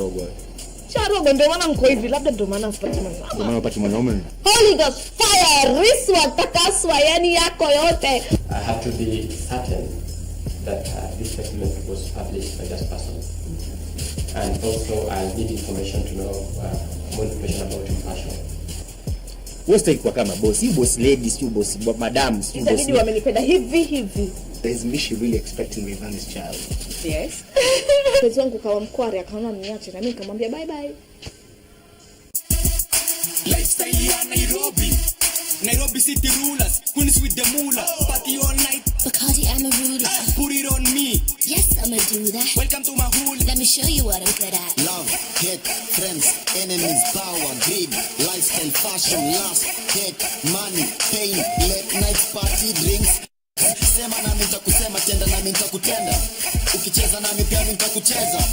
Charogwa. Charogwa ndio maana mko hivi, labda ndio maana mpati mwanaume. Ndio maana mpati mwanaume. Holy Ghost fire, riswa takaswa yani yako yote. I have to be certain that this statement was published by that person. And also I need information to know more information about his passion. Wewe kwa kama boss, you boss lady, you boss madam, you boss. Inabidi wamenipenda hivi. Is Mishi really expecting me from this child? Yes. Mpenzi wangu kawa mkwari akaona niache na mimi nikamwambia bye bye. Lifestyle ya Nairobi city rulers, queens with the moolah, party all night. Because I'm a ruler. Put it on me. Yes, I'ma do that. Welcome to my hood. Let me show you what I'm good at. Love, hate, friends, enemies, power, greed, lifestyle, fashion, lust, hate, money, pain, late night party, drinks. Sema nami nitakusema, tenda nami nitakutenda. Ukicheza nami pia nitakucheza.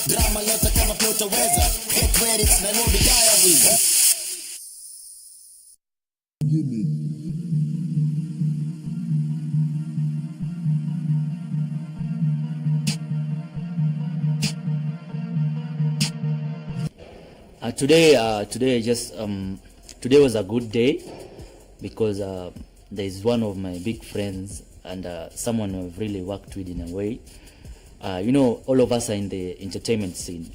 Drama leta kama pia utaweza. Get ready, it's Nairobi Diaries. Today was a good day because there is one of my big friends and someone I've really worked with in a way. All of us are in the entertainment scene,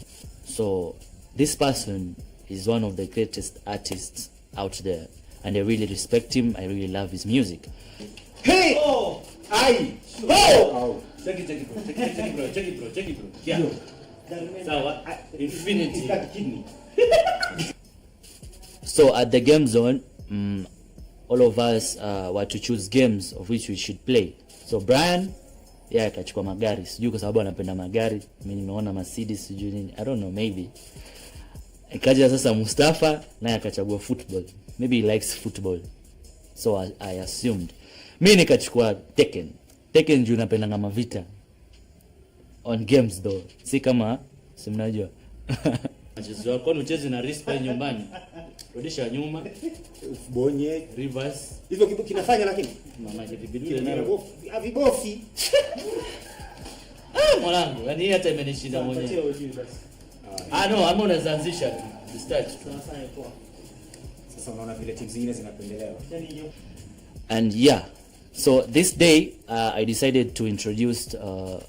so this person is one of the greatest artists out there, and I really respect him. I really love his music. Hey! Oh! Aye! Oh! Check it, bro. Yeah. So, infinity. Kidney. So at the game zone, all of us were to choose games of which we should play. So Brian, akachukua magari. Sijui kwa sababu anapenda magari. Mimi nimeona Mercedes sijui nini. I don't know, maybe. Ikaja sasa Mustafa naye akachagua football. Maybe he likes football. So I assumed. Mimi nikachukua Tekken. Tekken juu napenda ngama vita. On games though. Si kama simnajua. Mchezo wako unacheza na Rispa nyumbani. Rudisha nyuma, bonye, reverse. Hivyo kitu kinafanya lakini mama jibidule na vibofi. Mwanangu, yani hata imenishinda mwenyewe. No, ama unaanzisha tu. Start. Tunafanya poa. Sasa unaona vile timu zingine zinapendelewa. And so this day I decided to introduce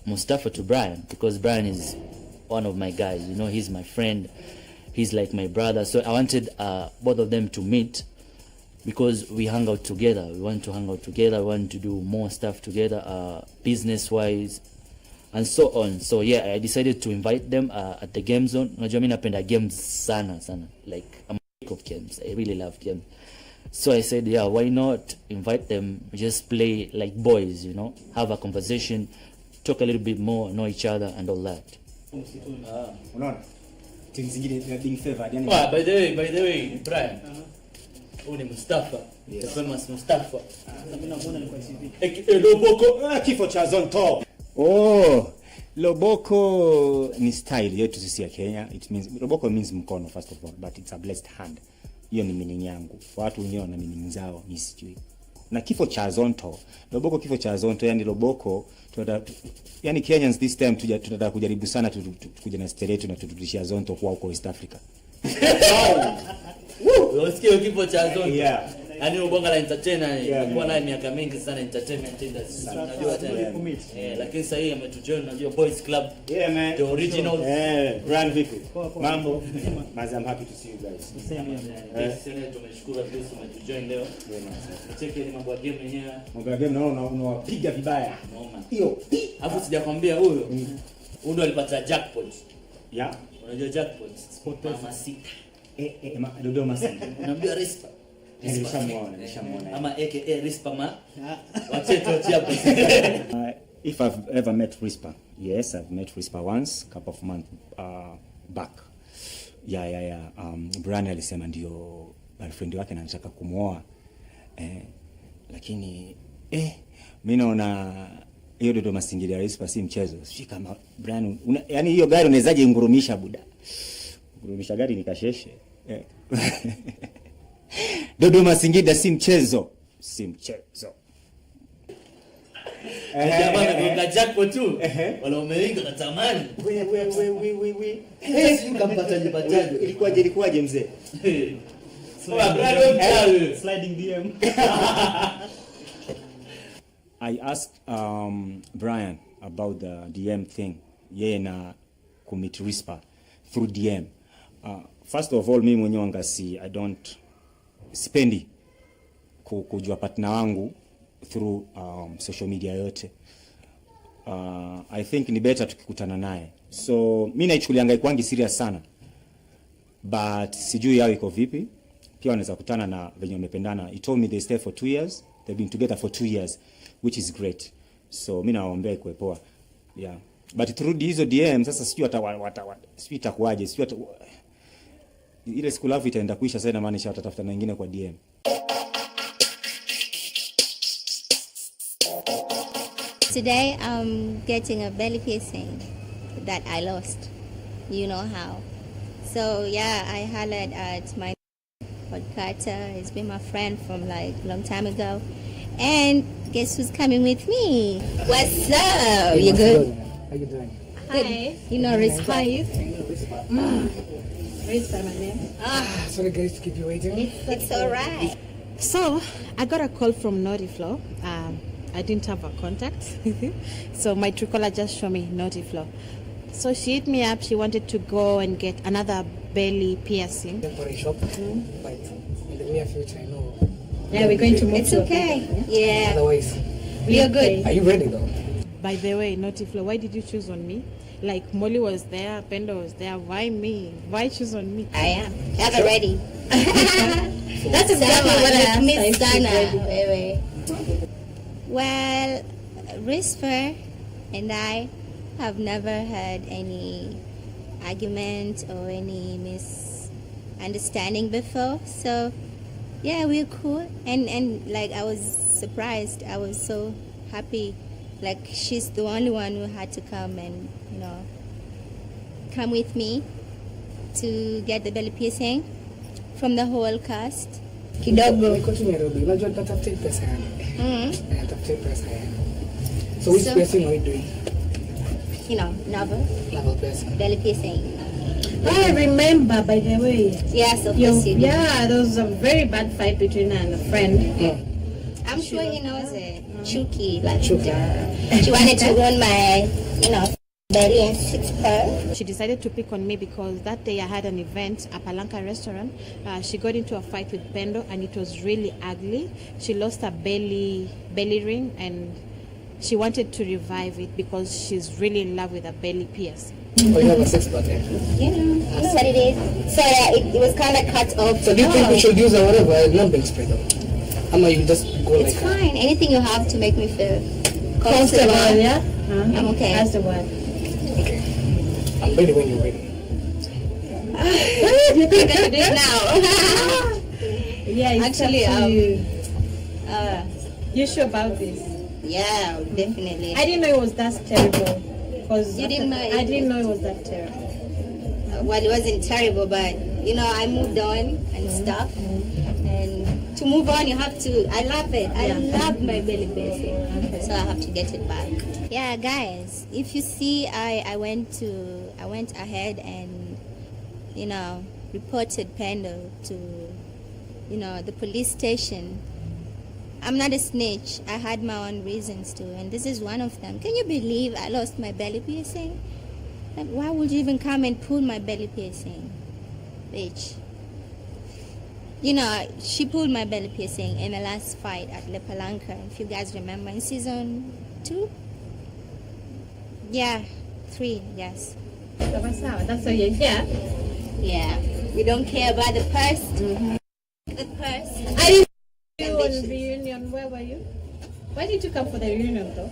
Mustafa to Brian because Brian is one of my guys. He's my friend. He's like my brother. So I wanted both of them to meet because we hang out together. We want to hang out together. We want to do more stuff together, business-wise, and so on. So I decided to invite them at the game zone. Unajua mimi napenda games sana. Like I'm a freak of games. I really love games. So I said, why not invite them? Just play like boys, have a conversation, talk a little bit more, know each other, and all that. Unaona? Timu zingine zina being favored yani. By the way, Brian. Huyu ni Mustafa. The famous Mustafa. Mimi namuona ni kwa TV. Loboko, kifo cha Zonto. Loboko ni style yetu sisi ya Kenya. It means Loboko means mkono first of all, but it's a blessed hand. Hiyo ni meaning yangu. Watu wenyewe wana meaning zao, mimi sijui. Na kifo cha Zonto. Loboko kifo cha Zonto, yani Loboko yani Kenyans this time tunataka kujaribu sana kuja na style yetu na tuturudishia Zonto kwa huko East Africa. Unasikia kifo cha Zonto? Yeah. Yaani ubonga la entertainer kwa naye miaka mingi sana entertainment industry. Unajua tena. Lakini sasa hii ametujoin unajua Boys Club. Yeah man. The original. Grand vipi? Mambo. I'm happy to see you guys. Sasa tumeshukuru pia umetujoin leo. Cheki ni mambo ya game yenyewe. Mambo ya game naona unawapiga vibaya. Naona. Hiyo. Alafu sijakwambia huyo. Huyo alipata jackpot. Yeah. Unajua jackpot? Sport pesa sita. Dodoma sita. Unamjua Rispa? Nishamuona. Ama aka Rispa ma. Wachetu hapo. If I've ever met Rispa, yes, I've met Rispa once, a couple of months back. Brian alisema ndio girlfriend wake anataka kumuoa. Lakini mimi naona hiyo Dodoma singili ya Rispa si mchezo. Si kama Brian, yani hiyo gari unawezaje ngurumisha buda? Ngurumisha gari ni kasheshe. Dodoma Singida si mchezo. Jamaa anagonga jackpot tu. Wanaume wengi wanatamani. We. Sasa ukampataje pataje? Ilikuwaje mzee? Sliding DM. I asked Brian about the DM thing. Yeye na commit whisper through DM. First of all, mimi mwenyewe ngasi I don't spendi kujua partner wangu through social media yote. I think ni better tukikutana naye. So mimi naichukulianga ikwangi serious sana. But sijui yao iko vipi. Pia wanaweza kutana na venye wamependana. He told me they stay for 2 years. They've been together for 2 years, which is great. So mimi nawaombea ikuwe poa. Yeah. But through hizo DM sasa sijui sijui itakuaje, sijui ile siku lafu itaenda kuisha sasa, na maanisha watatafuta na wengine kwa DM. Today I'm getting a belly piercing that I lost. You know how. So yeah, I hollered at my podcaster. He's been my friend from like a long time ago. And guess who's coming with me? What's up? You good? How you doing? Hi. You know Rispa. Rispa, my name. Sorry guys to keep you waiting. It's alright. So I got a call from Naughtyflow. I didn't have a contact. So my Truecaller just showed me Naughtyflow. So she hit me up. She wanted to go and get another belly piercing. Temporary shop, but in the near future, I know. Yeah, we're going to move. It's okay. Yeah. Otherwise, You're good. are you ready though? By the way, Naughtyflow, why did you choose on me? Like Molly was there, Pendo was there. Why me? Why choose on me? I am. Ever ready. That's exactly what I asked. Well, Risper and I have never had any argument or any misunderstanding before. So, yeah, we're cool. And like, I was surprised. I was so happy. Like, she's the only one who had to come and, you know, come with me to get the belly piercing from the whole cast. Kidogo. Niko tu Nairobi. Unajua natafuta pesa yangu. Natafuta pesa yangu. So which piercing are you doing? You know, novel piercing. belly piercing. I remember, by the way. Yes, of course you do. Yeah, there was a very bad fight between her and a friend. I'm sure he knows it. Chuki, like she wanted to ruin my, you know, belly and 6 pearl. She decided to pick on me because that day I had an event at Palanca restaurant. She got into a fight with Pendo and it was really ugly. She lost her belly ring and she wanted to revive it because she's really in love with a belly pierce. Oh, you have a sex button? You know what it is. So yeah, it was kind of cut off. So do you think we should use a whatever numbing spray though? Ama you just go It's like fine. Anything you have to make me feel Comfortable, yeah? I'm okay. That's the word. Okay. I'm ready when you're ready. You're going to do it now. Yeah, it's Actually, you sure about this? yeah, definitely. I didn't know it was that terrible. Because You didn't know I didn't know it was that terrible. Well, it wasn't terrible, but you know, I moved on and stuff. And to move on, you have to. I love it. I love my belly piercing, so I have to get it back. Yeah, guys, if you see, I went ahead and, you know, reported Pendo to, you know, the police station. I'm not a snitch. I had my own reasons too, and this is one of them. Can you believe I lost my belly piercing? Like, why would you even come and pull my belly piercing? Bitch. You know, she pulled my belly piercing in the last fight at Le Palanca, if you guys remember, in season 2? Yeah, 3, yes. That's all you care. Yeah. We don't care about the purse. The purse. I didn't see you on reunion. Where were you? Why did you come for the reunion though?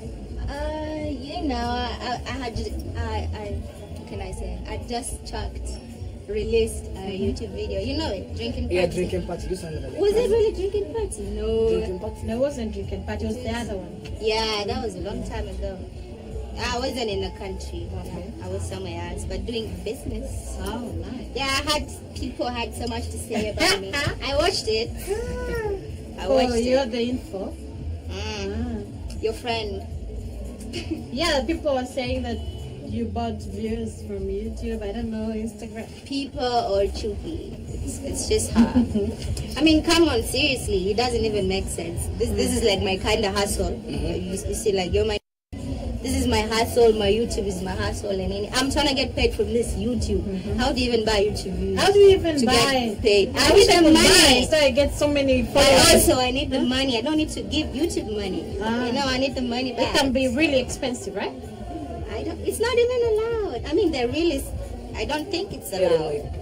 You know, I just released a YouTube video. You know it, drinking party. Yeah, drinking party. Do something like that. Was it really drinking party? No. Drinking party? No, it wasn't drinking party. It was the other one. Yeah, that was a long time ago. I wasn't in the country. I was somewhere else, but doing business. Oh, nice. Yeah, people had so much to say about me. I watched it. You're the info. Your friend Yeah, people are saying that you bought views from YouTube. I don't know, Instagram. People or Chupi. It's just her. I mean, come on, seriously. It doesn't even make sense. This is like my kind of hustle. You see, like, this is my hustle. My YouTube is my hustle, and I'm trying to get paid from this YouTube. How do you even buy YouTube views? How do you even to buy? Get paid? I need the money, so I get so many followers. Also, I need the money. I don't need to give YouTube money. I need the money back. It can be really expensive, right? It's not even allowed. I mean, I don't think it's allowed.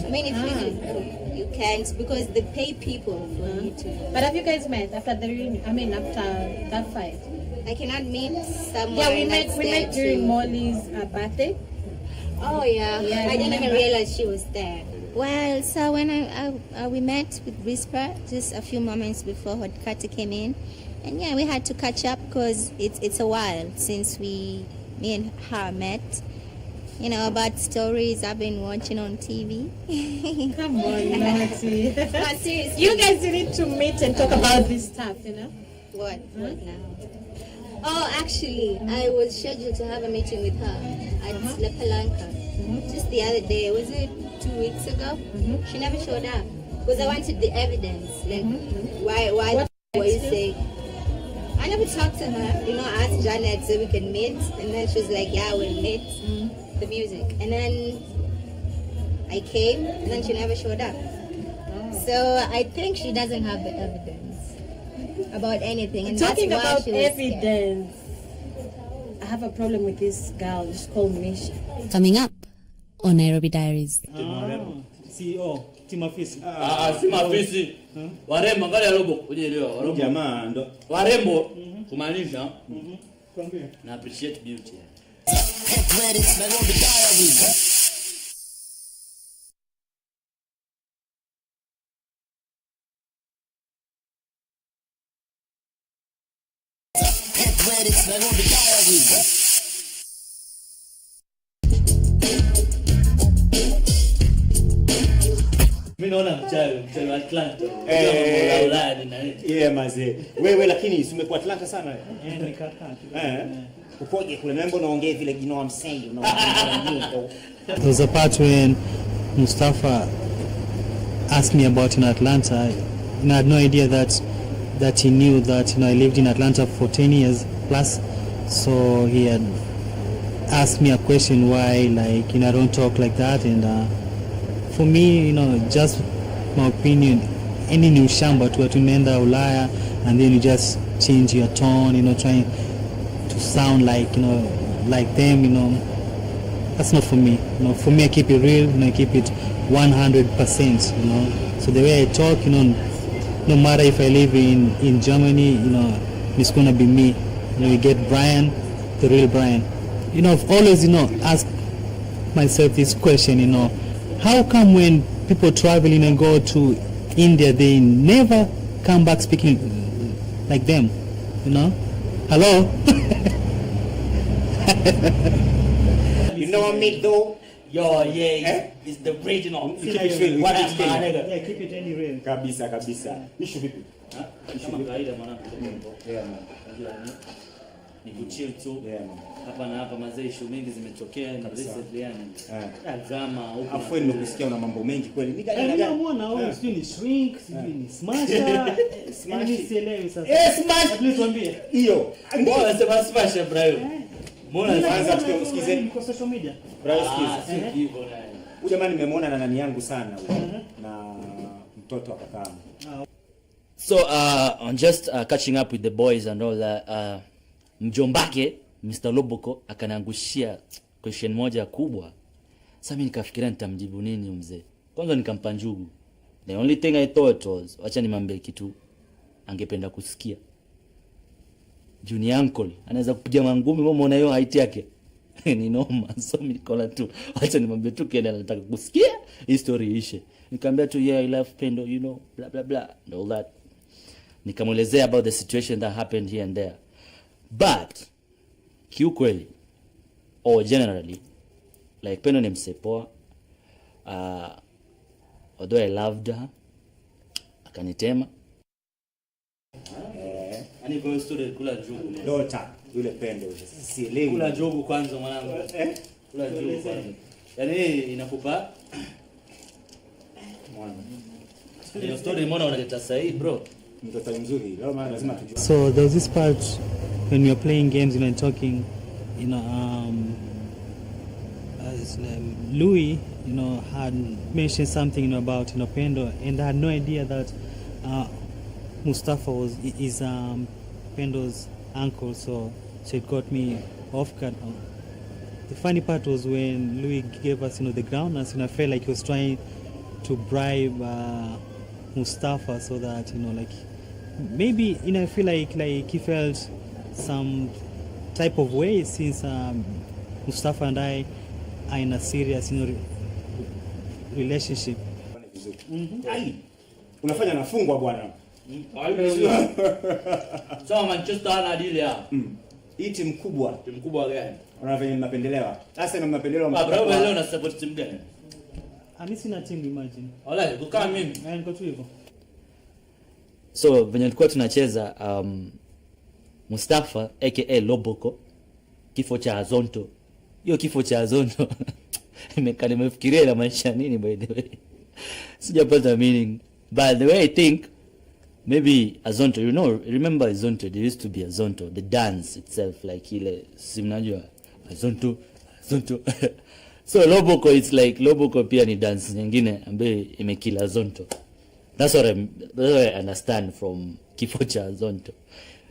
I mean, if you can't, because they pay people for YouTube. But have you guys met after the reunion? I mean, after that fight? I cannot meet someone. Yeah, we met during Molly's birthday. Oh yeah. I didn't even realize she was there. Well, so when we met with Whisper just a few moments before Hodkati came in, and yeah, we had to catch up because it's a while since me and her met. You know, about stories I've been watching on TV. Come on, Nancy. Seriously. You guys need to meet and talk about this stuff, you know? What now? Oh, actually, I was scheduled to have a meeting with her at La Palanca just the other day. Was it 2 weeks ago? She never showed up because I wanted the evidence. Like, why were you saying? I never talked to her. You know, I asked Janet so we can meet, and then she was like, "Yeah, we'll meet." The music, and then I came, and then she never showed up. So I think she doesn't have the evidence about anything. And talking that's why about she was evidence, I have a problem with this girl. She's called Misha. Coming up on Nairobi Diaries. CEO Timafisi. Timafisi. Warembo angalia robo kujielewa. Jamaa ndo warembo kumaanisha na appreciate beauty. Get ready, Nairobi Diaries. Get ready, Nairobi Diaries. Mimi naona mchawi wa Atlanta. Mazee. Wewe lakini umekuwa Atlanta sana. Nikakaa. Upoje kule mambo naongea vile you know I'm saying, you know. There was a part when Mustafa asked me about in Atlanta. And I had no idea that he knew that I lived in Atlanta for 10 years plus. So he had asked me a question why I don't talk like that, and for me, just my opinion, any new shamba to tunaenda Ulaya and then you just change your tone, trying to sound like them, that's not for me. For me, I keep it real, I keep it 100%, So the way I talk, no matter if I live in Germany, it's gonna be me. You get Brian, the real Brian. I've always, asked myself this question, how come when people traveling and go to India, they never come back speaking like them, Hello? You know what I mean though? Yo, yeah, it's the original. Keep it real. Yeah, keep it any real. Kabisa. Issue vipi? Kama kawaida mwanangu. Yeah man. Ni kuchill tu. Yeah man. Hapa na hapa mazee issue mingi zimetokea na recently yani. Drama huko. Afu nimekusikia una mambo mengi kweli. Mimi namuona wewe sio ni shrink, sio ni smasher. Mimi sielewi sasa. Smash. Please tuambie. Hiyo. Mbona sema smash bro? Mbona kwanza tusikize kwa social media? Bro, sikiza. Huyu jamaa nimemwona na nani yangu sana huyu. Na mtoto wa kakaangu. So on just catching up with the boys and all that, mjombake Mr. Loboko akaniangushia question moja kubwa. Sasa mimi nikafikiria nitamjibu nini mzee. Kwanza nikampa njugu. The only thing I thought was acha nimwambie kitu angependa kusikia. Junior uncle anaweza kupiga mangumi, wewe umeona hiyo height yake. Ni noma. So mimi nikola tu acha nimwambie tu kile anataka kusikia, history ishe. Nikamwambia tu yeah, I love Pendo, blah blah blah and all that. Nikamuelezea about the situation that happened here and there. But kiukweli or generally, like Pendo ni msepoa, although I loved her, akanitema. Ani kwa story kula jugu. Dota. yule Pendo. Sasa sielewi. Kula jobu kwanza mwanangu. Kula jobu kwanza. Yaani inakupa mwana. Hiyo story mbona unaleta sahihi bro? Mtoto mzuri. Leo maana lazima tujue. So there was this part when you're playing games, and talking, Louis, had mentioned something, about, Pendo, and I had no idea that Mustafa is Pendo's uncle, so it got me off guard. The funny part was when Louis gave us, the groundnuts, I felt like he was trying to bribe Mustafa so that, maybe, I feel like he felt some type of way since Mustafa and I are in a serious, relationship. Ai. Unafanya nafungwa bwana. Sawa, Manchester ana deal ya. Hii timu kubwa. Timu kubwa gani? Unafanya mnapendelewa. Sasa na mnapendelewa bro, leo una support timu gani? Mimi sina timu, imagine. Wala, kukaa mimi. Niko tu hivyo. So venye tulikuwa tunacheza Mustafa aka Loboko, kifo cha Azonto. Hiyo kifo cha Azonto nimefikiria na maisha nini, by the way. Sijapata meaning. But the way I think, maybe Azonto, remember Azonto, there used to be Azonto, the dance itself, like ile simnajua Azonto. So Loboko, it's like Loboko pia ni dance nyingine ambayo imekila Azonto. That's what I understand from kifo cha Azonto.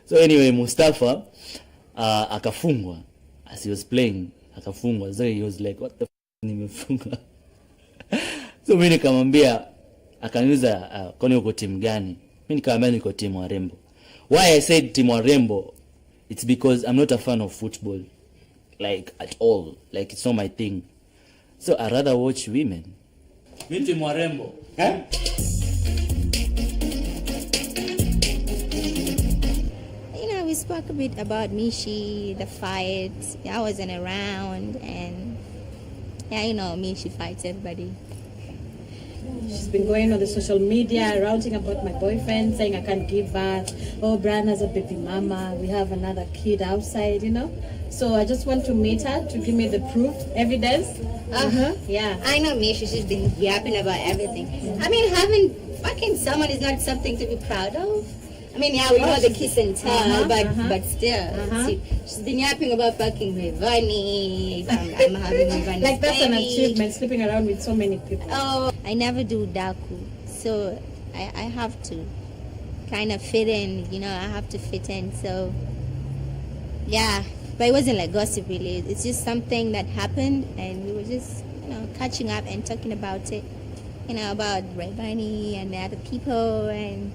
So anyway, Mustafa akafungwa as he was playing, akafungwa. So he was like, what the nimefungwa? So mimi nikamwambia, akaniuliza kwani uko timu gani? Mimi nikamwambia niko timu Warembo. Why I said timu Warembo, it's because I'm not a fan of football, like at all. Like it's not my thing. So I rather watch women. Mimi timu Warembo. We spoke a bit about Mishi, the fight. I wasn't around, and Mishi fights everybody. She's been going on the social media, ranting about my boyfriend, saying I can't give birth. Oh, Brian has a baby mama. We have another kid outside, So I just want to meet her to give me the proof, evidence. Yeah. I know Mishi. She's been yapping about everything. I mean, having fucking someone is not something to be proud of. I mean, yeah, we know the kiss and tell, but still, she's been yapping about fucking Rivani. I'm having Rivani. Like that's an achievement, sleeping around with so many people. Oh, I never do daku, so I have to kind of fit in. I have to fit in. So yeah, but it wasn't like gossip really. It's just something that happened, and we were just catching up and talking about it. About Rivani and the other people and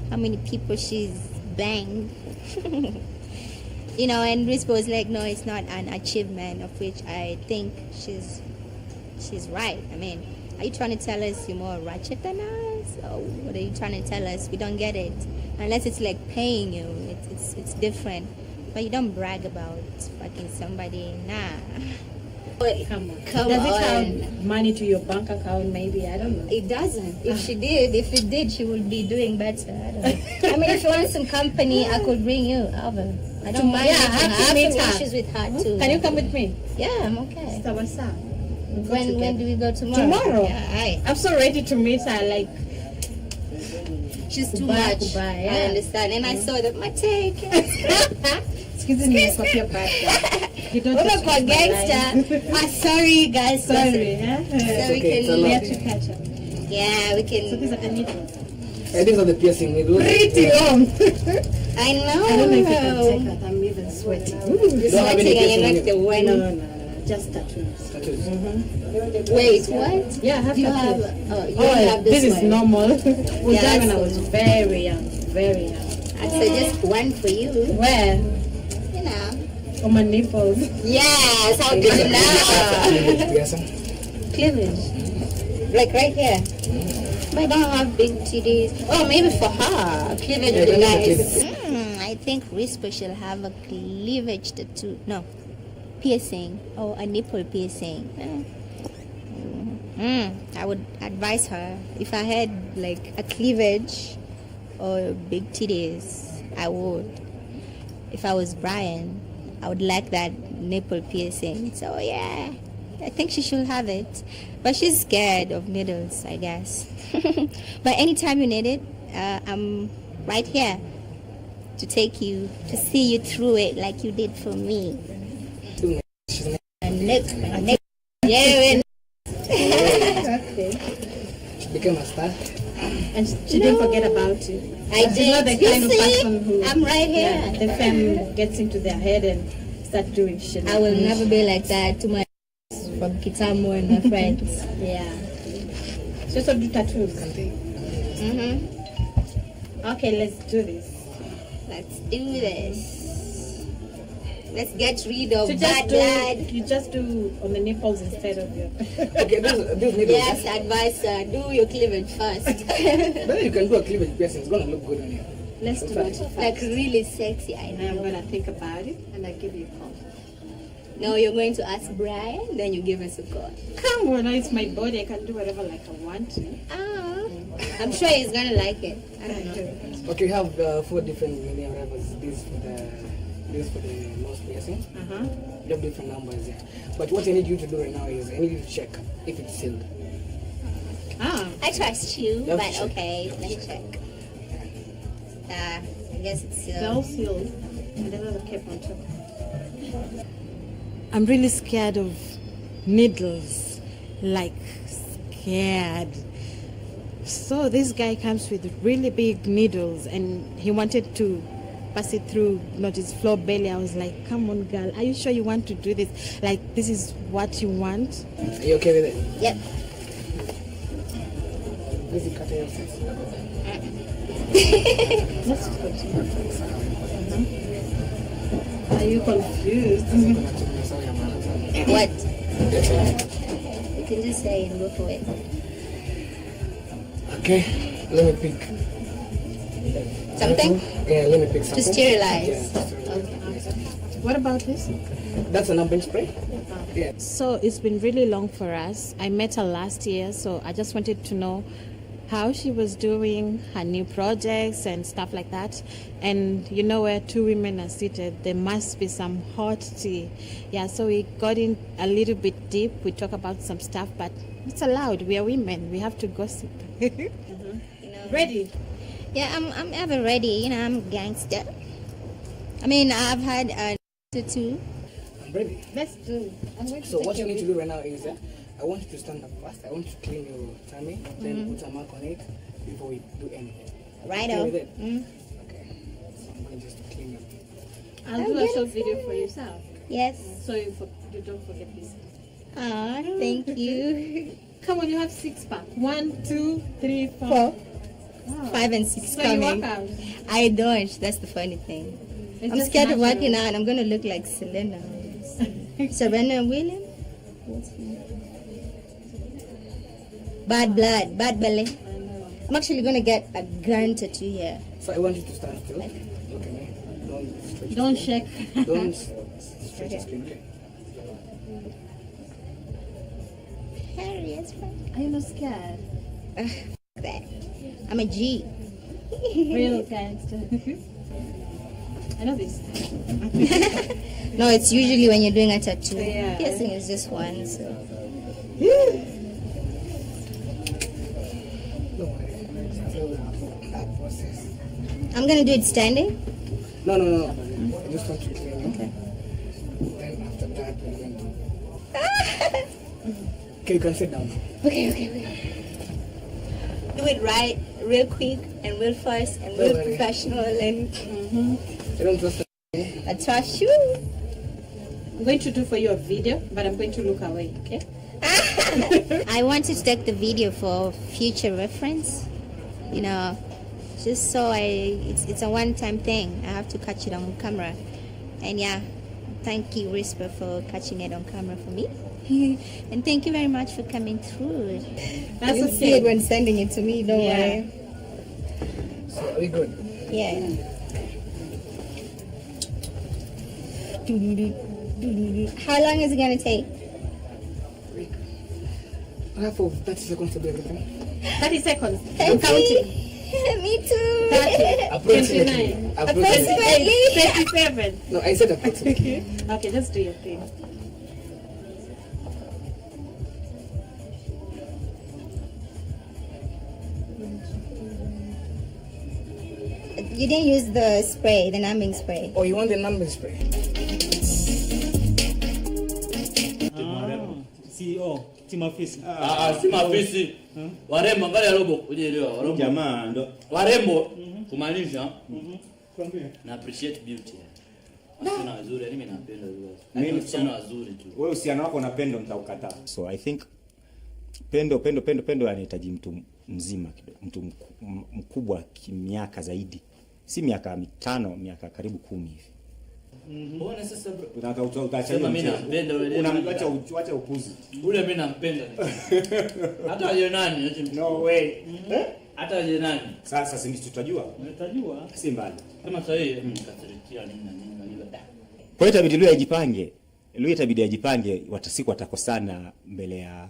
how many people she's banged. And Rispo was like, no, it's not an achievement, of which I think she's right. I mean, are you trying to tell us you're more ratchet than us? Or what are you trying to tell us? We don't get it. Unless it's like paying you, it's different. But you don't brag about fucking somebody, nah. Come on. Does it have money to your bank account? Maybe, I don't know. It doesn't. If it did, she would be doing better. I don't know. I mean, if you want some company, I could bring you over. I don't mind. Yeah, I have to meet her. Issues with her too. Can you come with me? Yeah, I'm okay. So what's up? When do we go tomorrow? Tomorrow. Yeah, I'm so ready to meet her. Like, she's too much. Yeah. I understand. And I saw that my take. Excuse me, for your birthday. You don't look like gangster. Sorry, guys. Sorry. So we have to catch up. Yeah, we can. So these are the needles. I think on the piercing we do. Pretty long. I know. I don't know if you can take that. I'm even sweating. You're sweating and you're like the one. No. Just tattoos. Wait, what? Yeah, I have tattoos. Have this is normal. We Yeah, when I was very young. Very young. So just one for you. Where? On my nipples. Yes, how did you know? Cleavage. Like right here. But I don't have big titties. Oh, maybe for her. Cleavage would be nice. I think Rispa should have a cleavage tattoo. No. Piercing. Or a nipple piercing. I would advise her. If I had like a cleavage or big titties, I would. if I was Brian, I would like that nipple piercing. So yeah, I think she should have it. But she's scared of needles, I guess. But anytime you need it, I'm right here to take you, to see you through it like you did for me. Yeah, became a star. And she didn't forget about you. I She's did. not the You kind of see? person who... I'm right here. Yeah, the fame gets into their head and start doing shit. I will never be like that to my from Kitamo and my friends. Yeah. She also do tattoos. Okay, let's do this. Let's do this. Let's get rid of So bad blood. you just do on the nipples instead of your... Okay, these needles. Yes, advisor, do your cleavage first. Then you can do a cleavage piercing. It's gonna look good on you. Let's do it. Like really sexy, I I'm know. going to think about it and I'll give you a call. No, you're going to ask Brian, then you give us a call. Come on, it's my body. I can do whatever like I want to. I'm sure he's gonna like it. I don't know. Okay, you have 4 different mini arrivals. This for the nose piercing. You have different numbers here. But what I need you to do right now is I need you to check if it's sealed. I trust you, Let me but check. okay, let me check. I guess it's Well sealed. sealed. And then I'll keep on top. I'm really scared of needles, like scared. So this guy comes with really big needles and he wanted to pass it through, not his floor belly. I was like, come on girl, are you sure you want to do this? Like, this is what you want? Are you okay with it? Yep. Please cut your face. Are you confused? What? You can just say and go for it. Okay, let me pick Something? Yeah, let me pick something. To sterilize. Yeah. Okay. What about this? That's a numbing spray. Yeah. So it's been really long for us. I met her last year, so I just wanted to know how she was doing, her new projects and stuff like that. And you know, where 2 women are seated, there must be some hot tea. Yeah, so we got in a little bit deep. We talk about some stuff, but it's allowed. We are women. We have to gossip. Ready? Yeah, I'm ever ready. You know, I'm a gangster. I mean, I've had a tattoo. I'm ready. Let's do it. I'm going to So take what you your need to do right now is I want you to stand up first. I want you to clean your tummy, then put a mark on it before we do anything. Right Okay on. with it? Okay. So I'm going just to clean your I'll do a short video for yourself. Yes. So you don't forget this. Ah, thank you. Come on, you have 6-pack. 1, 2, 3, 4. 4, 5 and 6 So you coming. work out. I don't. That's the funny thing. It's I'm just scared of natural. working out. I'm gonna look like Selena. Serena Williams. Bad blood, bad belly. I'm actually gonna get a gun tattoo here. So I want you to stand still. Look at me. Don't stretch. Don't shake. Don't stretch your skin. Okay. Harry, it's fine. Are you not scared? That. I'm a G. Real gangster. I know this. No, it's usually when you're doing a tattoo. Yeah. Piercing is just one. So. Don't worry. That process. I'm gonna do it standing. No. I just want you to clean it. Okay. Then after that we're going to. Okay, you can sit down. Okay. Do it right, real quick, and real fast, and real Don't worry. professional, and I don't trust I trust you. I'm going to do for you a video, but I'm going to look away, okay? I wanted to take the video for future reference. You know, just so it's a one-time thing. I have to catch it on camera. And yeah, thank you, Whisper, for catching it on camera for me. And thank you very much for coming through. That's You'll okay. see it when sending it to me, don't worry. So are we good? Yeah. How long is it gonna take? I have for 30 seconds to do everything. 30 seconds. I'm 30. counting. Me too. 30. Approximately. 29. Approximately. 37. No, I said approximately. Okay, just do your thing. You didn't use the spray, the numbing spray. Oh, you want the numbing spray? CEO, team office. Si mafisi. Warembo angalia robo kujielewa. Warembo Jamaa ndo warembo kumaanisha Kwambie. na appreciate beauty. Wasichana wazuri, mimi napenda hivyo. Wasichana wazuri tu. wewe uhusiano wako na Pendo mtaukataa. So I think Pendo anahitaji mtu mzima kidogo, mtu mkubwa kimiaka zaidi. Si miaka 5, miaka karibu 10 hivi. Mbona sasa bro? Unataka utaacha Sema mimi nampenda yule. unamwacha upuzi. Ule mimi nampenda. Hata aje nani? No way. Hata aje nani? Sasa si tutajua. Unatajua? Si mbali. Kama sasa yeye kasirikia nini na nini na ile. Kwa hiyo itabidi Lui ajipange. Lui itabidi ajipange, watasiku watakosana mbele ya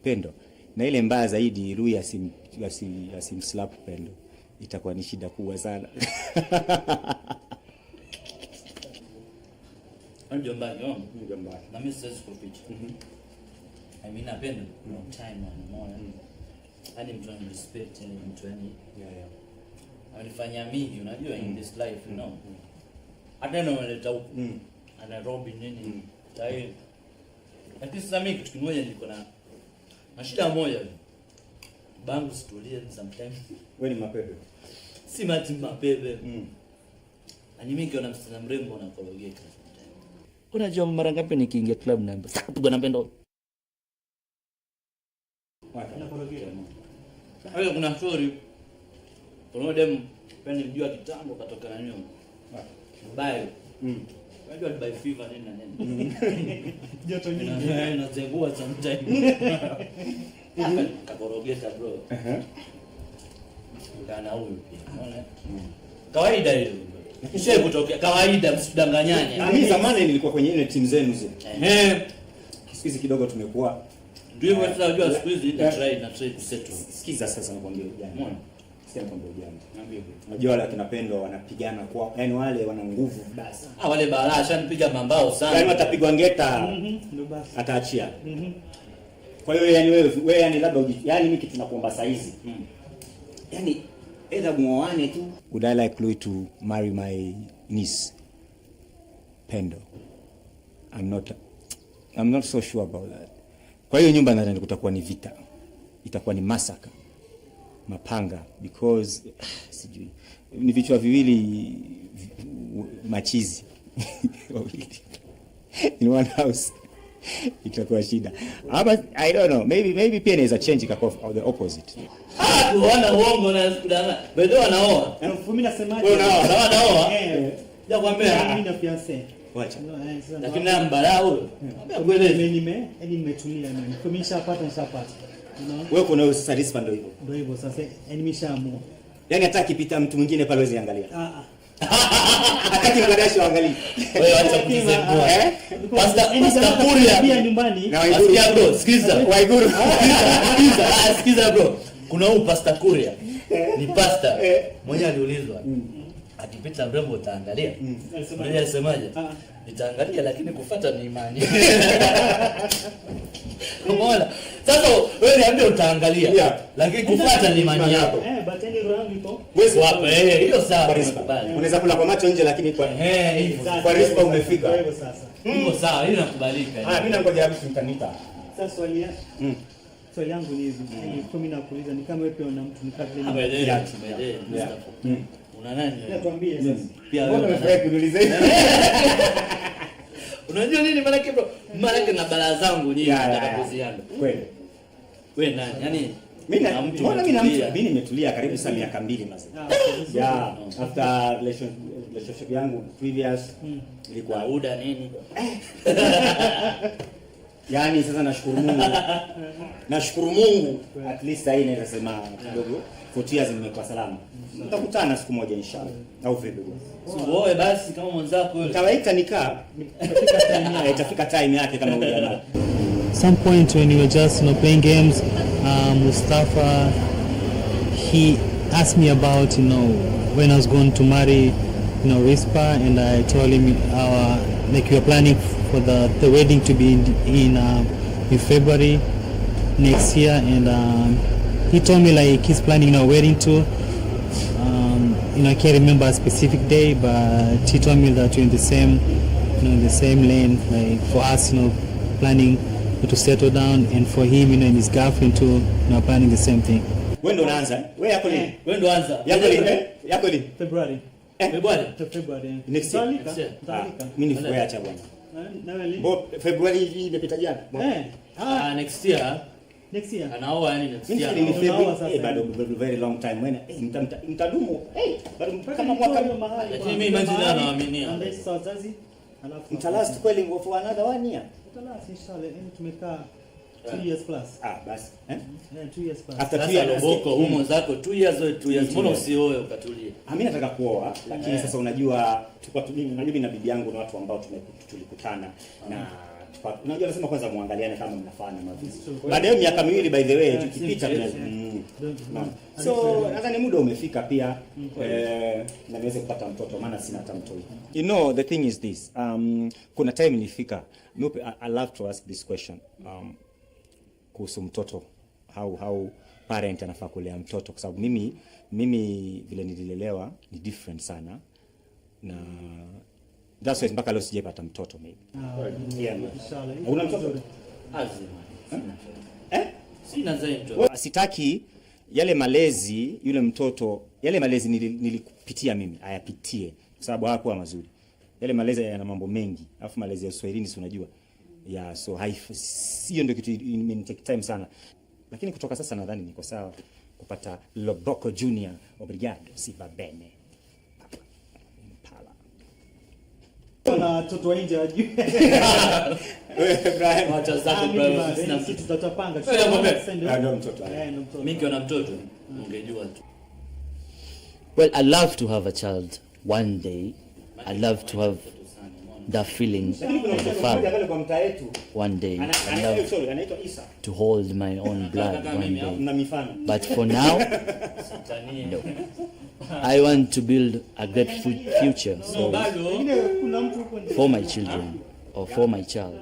Pendo. Na ile mbaya zaidi Lui asimslap Pendo. Itakuwa ni shida kubwa sana. Ndio mbaya. Ndio mbaya. Na mimi siwezi kupicha. I mean napenda long time na moyo. Yaani mtu ana respect, yani mtu yani anafanya mingi unajua in this life, you know. Hata ndio analeta huko. Nairobi nini? Tai. Lakini sasa mimi kitu kimoja niko na shida moja. Bangu situlie sometimes. Wewe ni mapepe. Si mapepe. Na mimi nikiona msichana mrembo na korogeka. Unajua mara ngapi nikiingia club na sasa piga na Pendo. Hayo kuna story. Kuna dem Pendo nijua kitambo katoka na nyuma. Mbaya. Unajua Dubai fever nini na nini. Joto nyingi. Inazengua sometimes. Kakorogeka bro. Kana huyu pia. Unaona? Kawaida hiyo. Kisha kutokea kawaida, msidanganyane. Mimi zamani nilikuwa kwenye ile timu zenu zile. Siku hizi kidogo tumekuwa ndio hivyo tunajua siku hizi na try kusettle. Sikiza sasa nakwambia ujana. Sikia nakwambia ujana. Niambie. Unajua wale akina Pendo wanapigana kwa, yani wale wana nguvu basi. Wale balaa shanipiga mambao sana. Yani watapigwa ngeta. Ndio basi. Ataachia. Kwa hiyo yani wewe yani labda yani mimi kitu nakuomba saa hizi. Yani either muoane tu. Would I like Lui to marry my niece Pendo? I'm not so sure about that. Kwa hiyo nyumba nadhani kutakuwa ni vita. Itakuwa ni massacre. Mapanga because sijui ni vichwa viwili machizi. In one house. Itakuwa shida. But I don't know. Maybe pia inaweza change ikakuwa the opposite. Kuona uongo na kudana. Bado wanaoa. Mimi nasemaje? Wewe unaoa? Ya kwambia mimi na fiancé. Wacha. Lakini na mbara huyo. Nimetulia mimi. Kwa mimi nishapata. Wewe kuna satisfied ndio hivyo. Ndio hivyo sasa nimeshaamua. Yaani hata akipita mtu mwingine pale wezi angalia. Hataki mgadashi waangalie. Wewe acha kuzembua. Pasta Kuria pia nyumbani. Na Waiguru bro, sikiza. Waiguru. Sikiza bro. Kuna huyu Pasta Kuria. Ni pasta. Mwenye aliulizwa. Akipita mrembo utaangalia. Mwenye alisemaje? Nitaangalia lakini kufuata ni imani. Umeona? Sasa wewe niambie utaangalia lakini kufuata ni imani yako. But any round iko. Wewe wapo hiyo sawa. Unaweza kula kwa macho nje lakini kwa kwa rispa umefika. Hivyo sasa. Iko sawa, hilo nakubalika. Mimi nangoja hapo mtanipa. Sasa swali yangu ni hivi. Mimi nakuuliza ni kama wewe pia una mtu nikavile ni una nani? Niambie sasa. Pia wewe unafurahi kuniuliza hivi. Unajua nini maana yake bro? Maana yake na balaa zangu nyingi nitakapoziana. Kweli. Wewe nani? Yaani mimi nimetulia karibu saa miaka 2 mzee. After relationship yangu previous ilikuwa uda nini? Yaani sasa nashukuru Mungu at least sasa naweza sema kidogo 40 years nimekuwa salama. Tutakutana siku moja inshallah. Au vipi bwana? So wewe basi kama mwenzako yule. Tawaita nikaa. Itafika time yake kama hujaona. Some point when you were just playing games, Mustafa asked me about, when I was going to marry, Rispa, and I told him like we are planning for the wedding to be in February next year, and he told me like he's planning a wedding too. I can't remember a specific day, but he told me that we're in the same lane, like for us, planning to settle down, and for him, and his girlfriend too, planning the same thing. When do unaanza? Wewe yako lini? When do answer? Yako lini? February. February. Next year. Mimi ni wewe acha bwana. Bo February hivi imepita jana. Next year. Next year. Anaoa yani next year. Ni February. Bado very long time. When mtadumu. Bado kama mwaka lakini mimi manzila naaminia. Sasa wazazi alafu mtalast kweli for another 1 year. Mtalast inshallah, tumekaa 2 years plus. Basi. 2 years plus. After 2 years Loboko humo zako 2 years. Mbona usioe ukatulie? Mimi nataka kuoa, lakini sasa unajua unajua na bibi yangu na watu ambao tulikutana na unajua nasema kwanza muangaliane kama mnafanya mavizi. Baada ya miaka miwili by the way tukipita so nadhani muda umefika pia na niweze kupata mtoto, maana sina hata mtoto. The thing is this, kuna time nilifika, I love to ask this question kuhusu mtoto, how parent anafaa kulea mtoto, kwa sababu mimi vile nililelewa ni different sana, na that's why mpaka leo sijapata mtoto maybe. Una mtoto? Sina zaidi. Sitaki yale malezi yule mtoto, yale malezi nilikupitia mimi ayapitie, kwa sababu hayakuwa mazuri. Yale malezi yana mambo mengi, alafu malezi ya Kiswahili si unajua. So hiyo ndio kitu imenitake time sana. Lakini kutoka sasa nadhani niko sawa kupata Loboko Junior. Obrigado, si va bene. Na toto nje ajue. Brian, acha zako Brian, sina kitu tutapanga. Ndio mtoto. Mimi kiona mtoto ungejua tu. Well, I love to have a child one day. I love to have the feeling of the father one day. I love to hold my own blood one day. But for now, no. I want to build a great future, so for my children or for my child.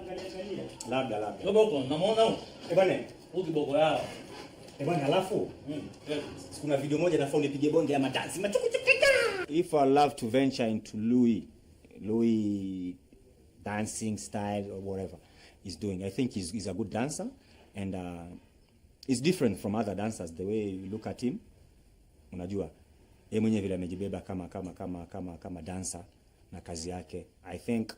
Kuna video moja nafaa unipige bonge ama dance. If I love to venture into Louis dancing style or whatever he's doing, I think he's a good dancer, and it's different from other dancers the way you look at him. Unajua yeye mwenyewe vile amejibeba kama dancer na kazi yake. I think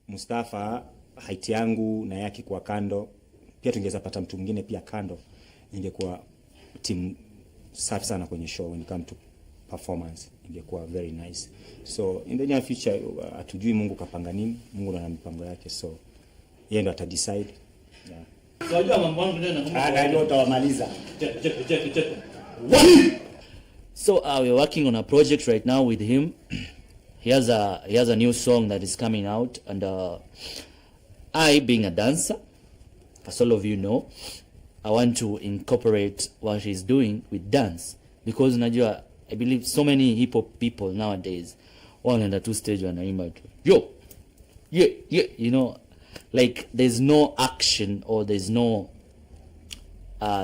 Mustafa height yangu na yake kwa kando, pia tungeweza pata mtu mwingine pia kando, ingekuwa team safi sana kwenye show when it come to performance, ingekuwa very nice. So in the near future atujui Mungu kapanga nini, Mungu ana mipango yake, so yeye ndo atadecide. Unajua mambo yangu tena ndio utawamaliza. Check. So we're working on a project right now with him. He has a new song that is coming out, and I, being a dancer, as all of you know, I want to incorporate what he's doing with dance, because najua I believe so many hip hop people nowadays one and a two stage wanaimba tu yo yeah, like there's no action or there's no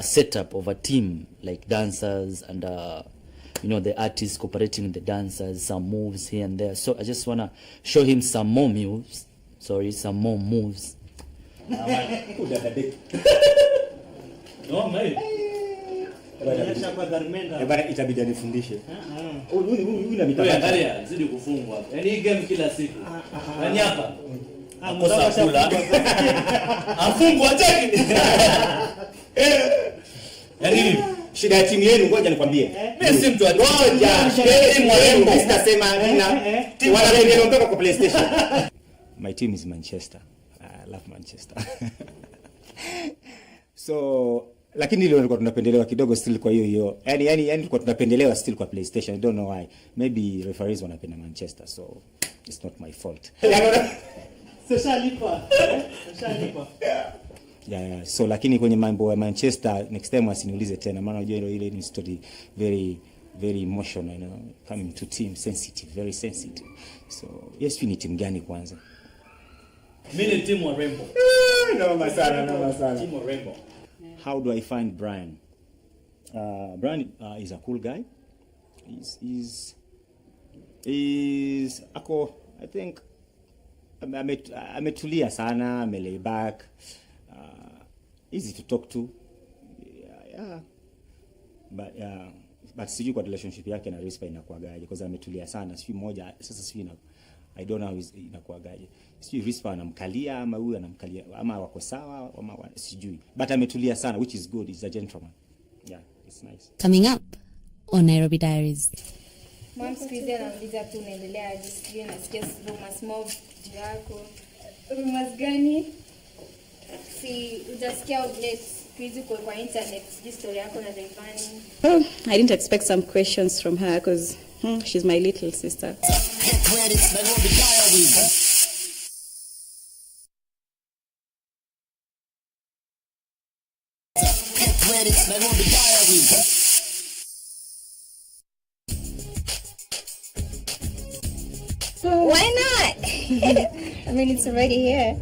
setup of a team like dancers and the artists cooperating with the dancers, some moves here and there. So I just want to show him some more moves. Some more moves. No, mate. Itabidi anifundishe. Huyu na mitandao. Angalia, zidi kufungwa hapa. Yaani game kila siku. Yaani hapa. Akosa kula. Afungwa cheki. Yaani shida ya timu yenu, ngoja nikwambie. Mimi si mtu ngoja. Timu yenu sitasema nina. Wanaendelea mpaka kwa PlayStation. My team is Manchester. I love Manchester. So lakini ile tulikuwa tunapendelewa kidogo still kwa hiyo. Yaani tulikuwa tunapendelewa still kwa PlayStation. I don't know why. Maybe referees wanapenda Manchester, so it's not my fault. Shalipa. Yeah. So lakini kwenye mambo ya Manchester next time asiniulize tena, maana unajua ile ni story very very emotional, you know, coming to team, sensitive, very sensitive. So yes, ni team gani kwanza? Mimi ni timu wa Rainbow. No sana. Timu wa Rainbow. How do I find Brian? Brian is a cool guy. He's ako, I think ametulia sana, amelay back, easy to talk to. Yeah. But sijui kwa relationship yake na Rispa inakuagaje because ametulia sana. Sijui moja sasa sijui I don't know how inakuagaje. Sijui Rispa anamkalia ama huyu anamkalia ama wako sawa ama sijui. But ametulia sana, which is good. He's a gentleman. Yeah, it's nice. Coming up on Nairobi Diaries. Mom squeeze anauliza tu unaendelea aje, sijui nasikia rumors mob yako. Rumors gani? Si utasikia updates squeeze kwa internet, story yako na Rayvanny. Oh, I didn't expect some questions from her because she's my little sister. Get ready, Nairobi Diaries. Get ready, Nairobi Diaries. Why not? I mean, it's already here.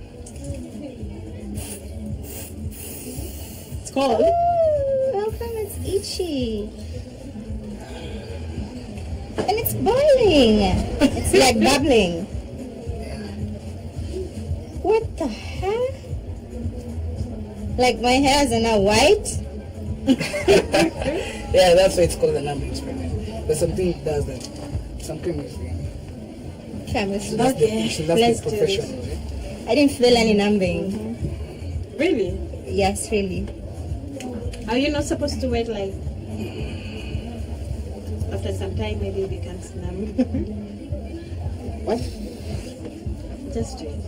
It's cold. Ooh, how come it's itchy? And it's boiling. It's like bubbling. What the heck? Like my hairs are now white? Yeah, that's why it's called a numbing experiment. There's something it does that. Some chemistry. Chemistry. Okay, Let's do do this. I didn't feel any numbing. Really? Yes, really. Are you not supposed to wait like after some time maybe it becomes numb? What? Just do it.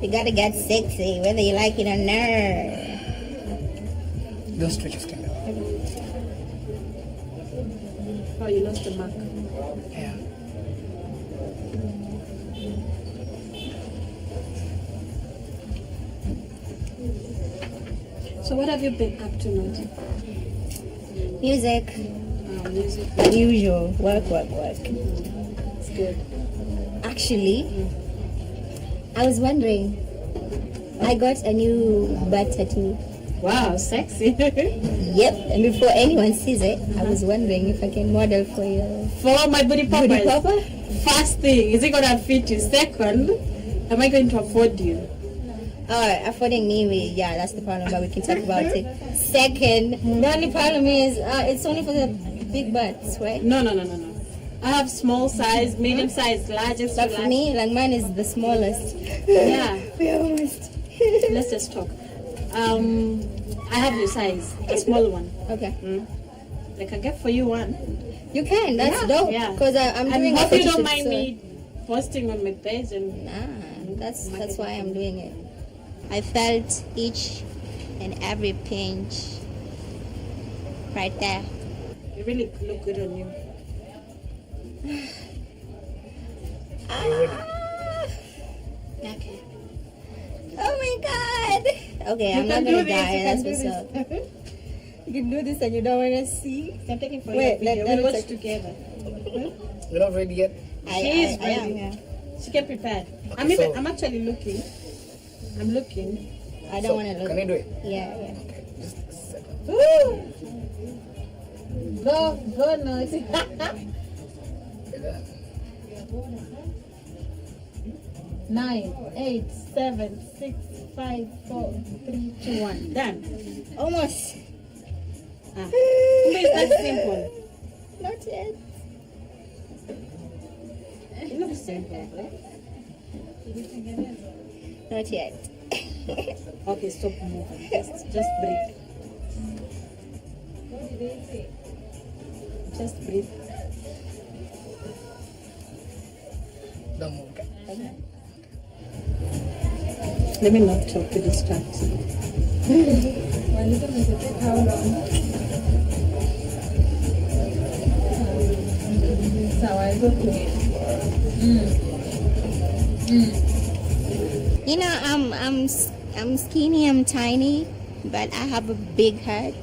You gotta get sexy, whether you like it or not. Those stretches can be. Oh, you lost the mark. Yeah. So what have you been up to now? Music. Music. As usual. Work. It's good. Actually, I was wondering, I got a new butt tattoo. Wow, sexy. Yep, and before anyone sees it, I was wondering if I can model for you. For my booty poppers. Booty popper? First thing, is it gonna fit you? Second, am I going to afford you? Affording me, yeah, that's the problem, but we can talk about it. Second, the only problem is, it's only for the big butts, right? No. I have small size, medium size, largest. But for me, like mine is the smallest. Yeah. We're almost. Let's just talk. I have your size, a small one. Okay. I can get for you one. You can, that's dope. Yeah. Because I'm doing I a hope you photo don't shoot, mind so- me posting on my page and That's why I'm doing it. I felt each and every pinch right there. you really look good on you. Okay. Oh my god. Okay, You I'm not can do gonna this, die. you That's can what's do up. You can do this and you don't want to see. I'm taking for Wait, you. let We'll me watch check. together. You're not ready yet? She is I ready. am, yeah. She get prepared. So- I'm actually looking. I'm looking. I don't want to look. Can I do it? Yeah. Okay, just a second. Woo! Go, no. Okay, that. 9, 8, 7, 6, 5, 4, 3, 2, 1. Done. Almost. It's that simple. Not yet. It looks simple, right? Not yet. Okay, stop moving. Just breathe. Just breathe. Don't move. Okay. Let me not talk to distract you. How long? You know, I'm skinny, I'm tiny, but I have a big heart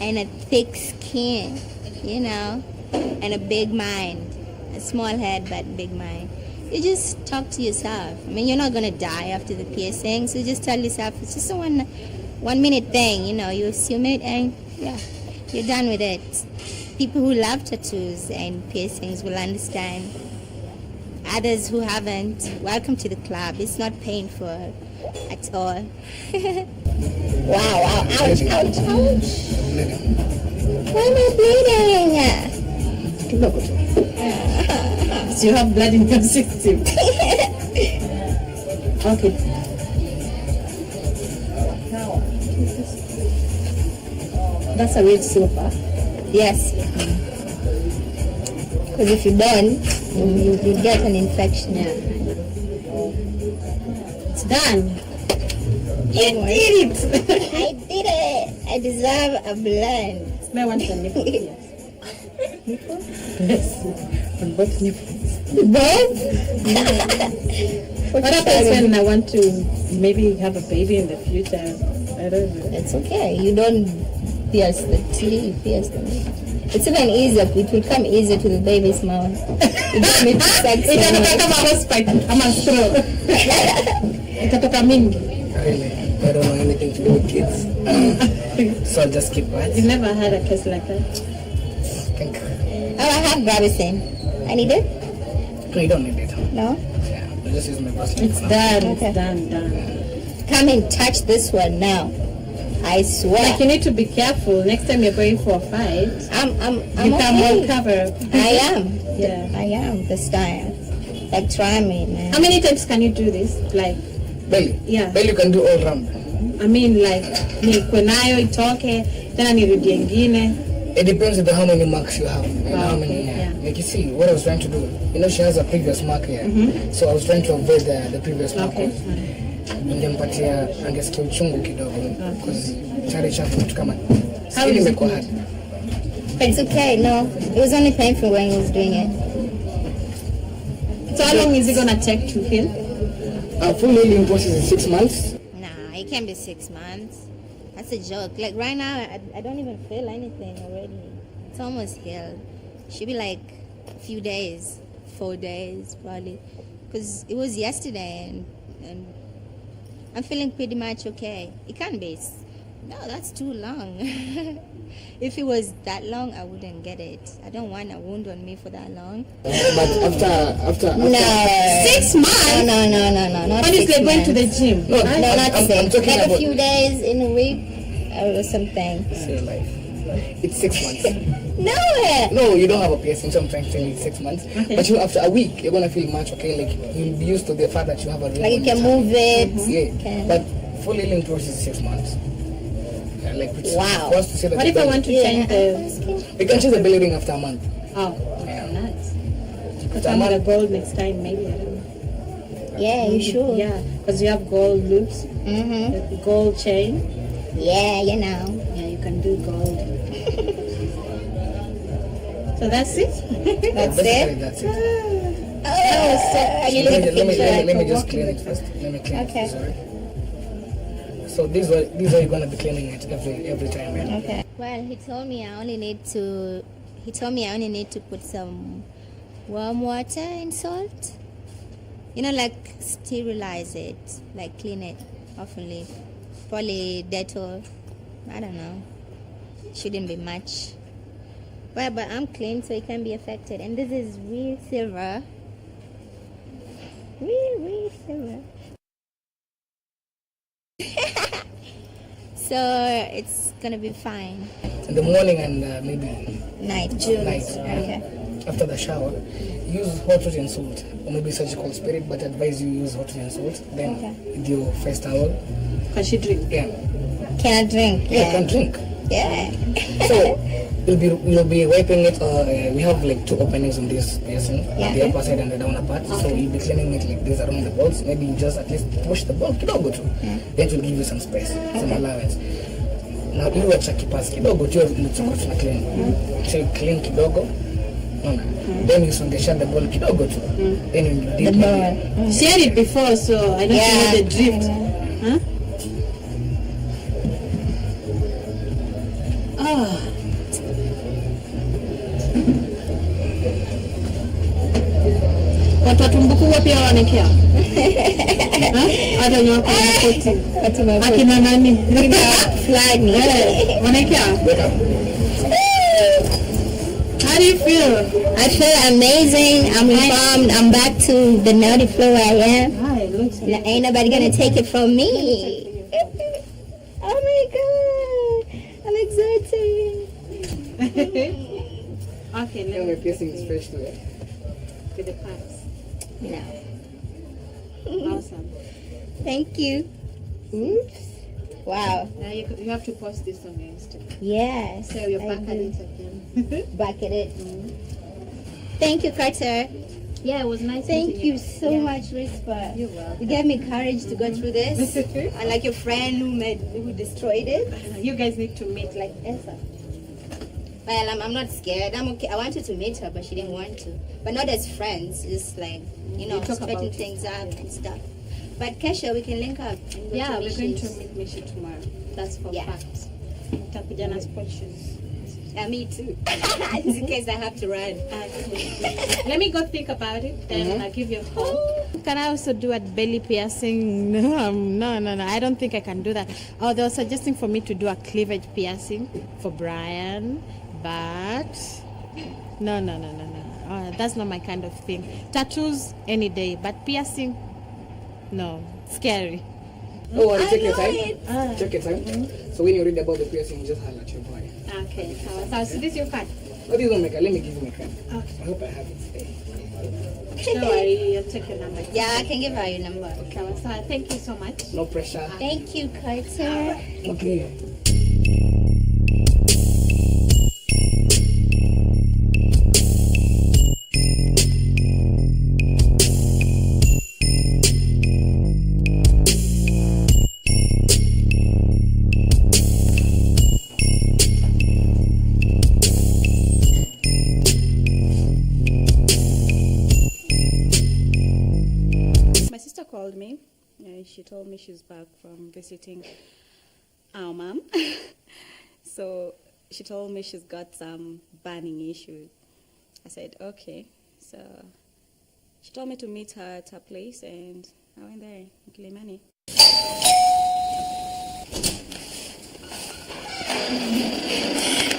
and a thick skin, you know, and a big mind. A small head, but big mind. You just talk to yourself. I mean, you're not going to die after the piercing, so just tell yourself it's just a one minute thing, you know, you assume it and yeah, you're done with it. People who love tattoos and piercings will understand. Others who haven't, welcome to the club. It's not painful at all. Wow, ouch, ouch, ouch. Why am I bleeding? So you have blood in your system. Okay. That's a red silver. Yes. Because if you don't, you get an infection. Yeah. It's done. You did it. I did it. I deserve a blend. Smell one for nipple. Yes. Nipple? Yes. On both nipples. Both? What happens when I want to maybe have a baby in the future? I don't know. It's okay. You don't pierce the teeth, you pierce the nipple. It's even easier. It will come easier to the baby's mouth. You don't need to sex Itatoka mingi. Really, I don't know anything to do with kids. So I'll just keep quiet. You've never had a case like that? Think. Oh, I have Gravicin. I need it? No, you don't need it. No? Yeah, I'll just use my Vaseline. It's done. Okay. It's done. Come and touch this one now. I swear. Like you need to be careful. Next time you're going for a fight, I'm you can okay. more cover. I am. Yeah. I am this time. Like, try me, man. How many times can you do this? Like, Belly. yeah. Belly you can do all round. I mean, like, nikwe nayo itoke, tena nirudie ingine. It depends on how many marks you have. And Oh, how many, okay, yeah. Like you see, what I was trying to do. You know, she has a previous mark here. So I was trying to avoid the previous mark. Okay. Ningempatia angesikia uchungu kidogo because tayari chafu mtu kama How is it? imekuwa hard. But it's okay, no. It was only painful when he was doing it. So how long is it gonna take to heal? Full healing process is 6 months. Nah, it can't be 6 months. That's a joke. Like, right now, I don't even feel anything already. It's almost healed. Should be like a few days, 4 days, probably. Because it was yesterday, and I'm feeling pretty much okay. It can't be. No, that's too long. If it was that long, I wouldn't get it. I don't want a wound on me for that long. But after No. 6 months? No, not Honestly, 6 going to the months. gym. No, No, not I'm 6. talking Like a about few days in a week or something. say life. It's 6 months. No. No, you don't have a piercing, so I'm trying to tell you it's 6 months. Okay. But But after a week, you're gonna feel much okay. Like you'll be used to the fact that you have a ring Like you on can your tongue. move it. Yeah. Can. But full healing process is 6 months. Yeah, like it's Wow. for us to say that What if I want to change the... you can change the belly ring after a month. Oh, Yeah. nice. After Put a on the month, gold next time, maybe. I don't know. Yeah, you should. Yeah, because you have gold loops, the gold chain. Yeah, you know. Yeah, you can do gold. So that's it? That's basically it. that's it. Are you Let looking me, for let me, let me for just walking? clean it first. Let me clean Okay. it. Sorry. So these are you gonna be cleaning it every time, yeah? Okay. Well, he told me I only need to put some warm water and salt. You know, like sterilize it, like clean it awfully. Probably Dettol. I don't know. Shouldn't be much. Well, but I'm clean, so it can be affected. And this is real silver. Real silver. So it's gonna be fine. In the morning and maybe Night. night. Okay. After the shower, use hot water and salt, or maybe surgical spirit, but advise you use hot water and salt. Then with your face towel. Can she drink? Yeah. Can I drink? Yeah, you can drink. Yeah. So you'll be wiping it. We have like 2 openings on this piercing, Yeah. the upper side and the downer part. So you'll be cleaning it like this around the balls. Maybe you just at least push the ball kidogo tu. Then it will give you some space, some allowance. Now you watch kipas kidogo tu mtuko tuna clean. So you clean kidogo. Then you songesha the ball kidogo tu. Then you dip The ball. She had it before, so I don't know the drift. Huh? Watu watumbuku pia wanekea. Hata nyoko na koti. Akina nani? Flag. Wanekea. How do you feel? I feel amazing. I'm informed. I'm back to the nerdy flow where I am. Ain't nobody gonna take it from me. Oh my god. I'm excited. Okay, let me piercing is fresh to it. With the pants. No. Awesome. Thank you. Oops. Wow. Now you have to post this on your Instagram. Yes. So you're back at it again. Back at it. Thank you, Carter. Yeah, it was nice. Thank you so much, Rispa. You're welcome. You gave me courage to go through this. Unlike your friend who destroyed it. You guys need to meet like Elsa. Well, I'm not scared. I'm okay. I wanted to meet her, but she didn't want to. But not as friends. Just like, straighten things up and stuff. But Kesha, we can link up. Yeah, we're going to meet Mishi tomorrow. That's for fact. Takujana sport shoes. Yeah, me too. In case I have to run. Let me go think about it, then I'll give you a call. Can I also do a belly piercing? No, I don't think I can do that. Oh, they were suggesting for me to do a cleavage piercing for Brian, but no. That's not my kind of thing. Tattoos any day, but piercing, no, scary. Oh, take your time. Take your time. So when you read about the piercing, just highlight at your boy. Okay, so this your card? What is on my card? Let me give you my card. Okay. I hope I have it today. Don't worry, I'll take your number. Yeah, I can give her your number. Okay, so thank you so much. No pressure. Thank you, Carter. Okay. Me. She told me she's back from visiting our mom. So she told me she's got some burning issue. I said, okay. So she told me to meet her at her place, and I went there in Kilimani.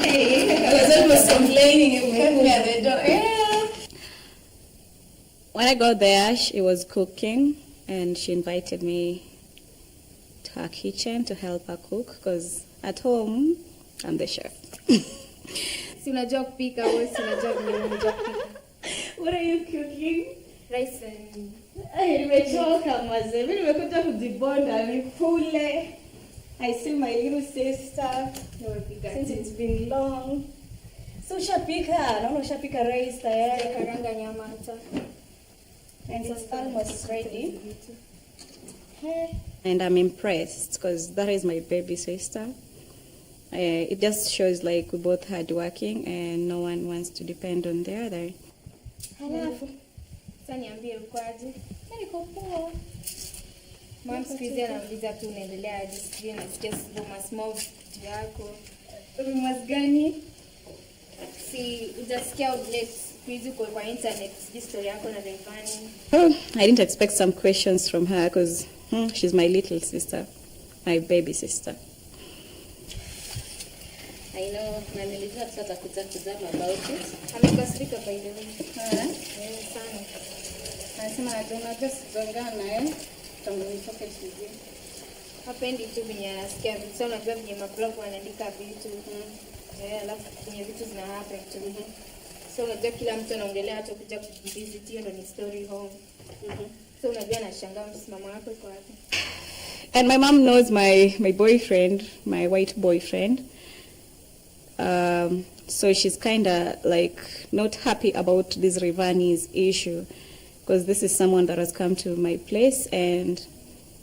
Hey, I was almost complaining if we couldn't at the door. Yeah. When I got there, she was cooking. And she invited me to her kitchen to help her cook, because at home, I'm the chef. What are you cooking? Rice and... Nimechoka mazee. Mimi nimekuja kujibonda nikule. I see my little sister. Since it's been long. So ushapika, naona ushapika rice tayari. Karanga nyama hata. And it's almost ready. And I'm impressed because that is my baby sister. It just shows like we both hardworking and no one wants to depend on the other. Halafu, sasa niambie ukwaje? Niko poa. Mom squeeze anauliza tu unaendelea aje, sijui nasikia rumors mob yako. Rumors gani? Si ujasikia updates kwa internet story yako na Rayvanny. Oh, I didn't expect some questions from her because she's my little sister, my baby sister. I know, na nilijua tutakutana about it. Amekasirika by the way. Sana. Anasema unajua sizongana tangu nitoke shule. Hapendi tu venye anasikia vitu. Sasa unajua venye mablog wanaandika vitu. Alafu kwenye vitu zina happen tu. So unajua kila mtu anaongelea hata kuja kuvisit, hiyo ndo ni story home. So unajua anashangaa msimamo wako iko wapi. And my mom knows my boyfriend, my white boyfriend. So she's kind of like not happy about this Rayvanny's issue, because this is someone that has come to my place and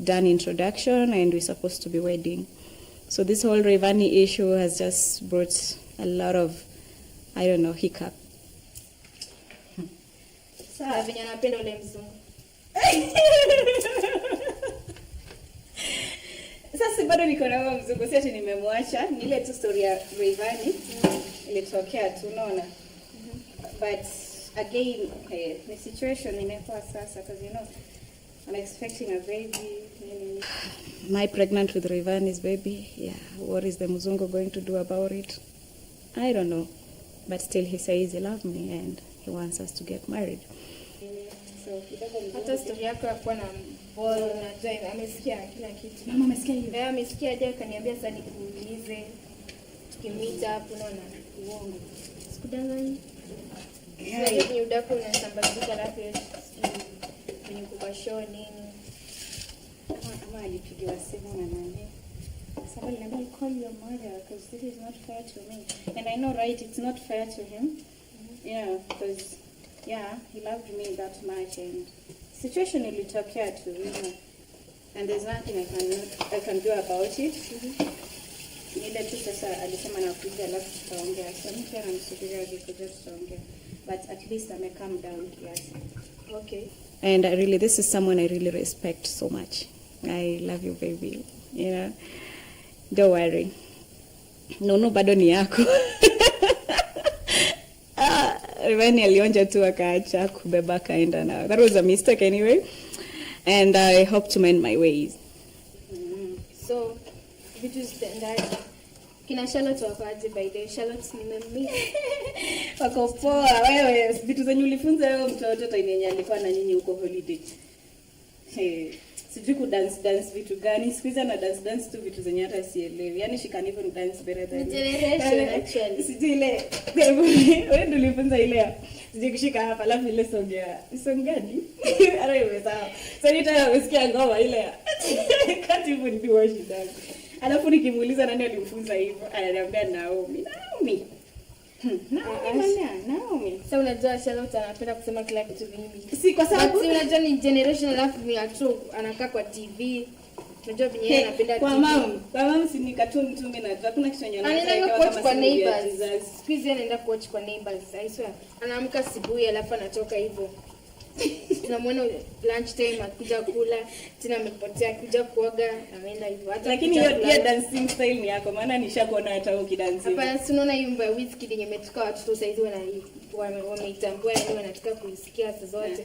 done introduction, and we're supposed to be wedding. So this whole Rayvanny issue has just brought a lot of, I don't know, hiccup. Sawa, venye anapenda ule mzungu. Sasa bado niko na mama mzungu, si ati nimemwacha. Ni ile tu story ya Rayvanny ilitokea tu, unaona. But again, the situation imekuwa sasa, because you know I'm expecting a baby. Am I pregnant with Rayvanny's baby? Yeah. What is the mzungu going to do about it? I don't know. But still he says he loves me and he wants us to get married. So hata story yako ya kuwa na ball unajua amesikia kila kitu. Mama amesikia hiyo. Yeye amesikia aje akaniambia sasa nikuulize. Tukimita hapo unaona uongo. Sikudanganya. Sasa ni udako unasambazika alafu kwenye kupashow nini. Kama alipigiwa simu na nani? Somebody let me call your mother because this is not fair to me. And I know, right, it's not fair to him. Yeah, because, yeah, he loved me that much. And situation ilitokea to, you know, and there's nothing I can do about it. Ile tu sasa alisema na kuja alafu tutaongea. So mimi pia namsubiria akikuja tutaongea. But at least I may calm down kiasi. Okay. And this is someone I really respect so much. I love you, baby. You know. Don't worry. No, bado ni yako. Rayvanny alionja tu akaacha kubeba kaenda na. That was a mistake anyway. And I hope to mend my ways. So, vitu zitaendaje? Kina Charlotte wako aje by the Charlotte nimemmeet. Wako poa. Wewe vitu zenye ulifunza wewe mtoto tainyenye alikuwa na nyinyi huko holiday. Sijui ku dance vitu gani, sikuiza na dance tu vitu zenye hata sielewi. Yani she can even dance better than generation actually. Sijui ile wewe ndio ulifunza ile. Sijui kushika hapa alafu ile song gani? Ara imesawa. Sasa nitaka kusikia ngoma ile. Can't even do what she does. Alafu nikimuuliza nani alimfunza hivyo, ananiambia Naomi. Naomi. Sasa unajua Charlotte anapenda kusema kila kitu vingi. Si kwa sababu unajua ni generation alafu ni true anakaa kwa TV. Unajua vingi anapenda kwa TV. Kwa mama si ni cartoon tu mimi na hakuna kitu yenye anaenda kuwatch kwa neighbors. Squeeze anaenda kuwatch kwa neighbors. I swear. Anaamka asubuhi alafu anatoka hivyo. Tunamwona lunch time akija kula, tena amepotea kuja kuoga, ameenda hivyo. Lakini hiyo dancing style ni yako, maana nishakuona hata ukidance. Hapana, tunaona yumba whisky yenye imetoka watoto saizi wameitambua, yani wanataka kuisikia saa zote.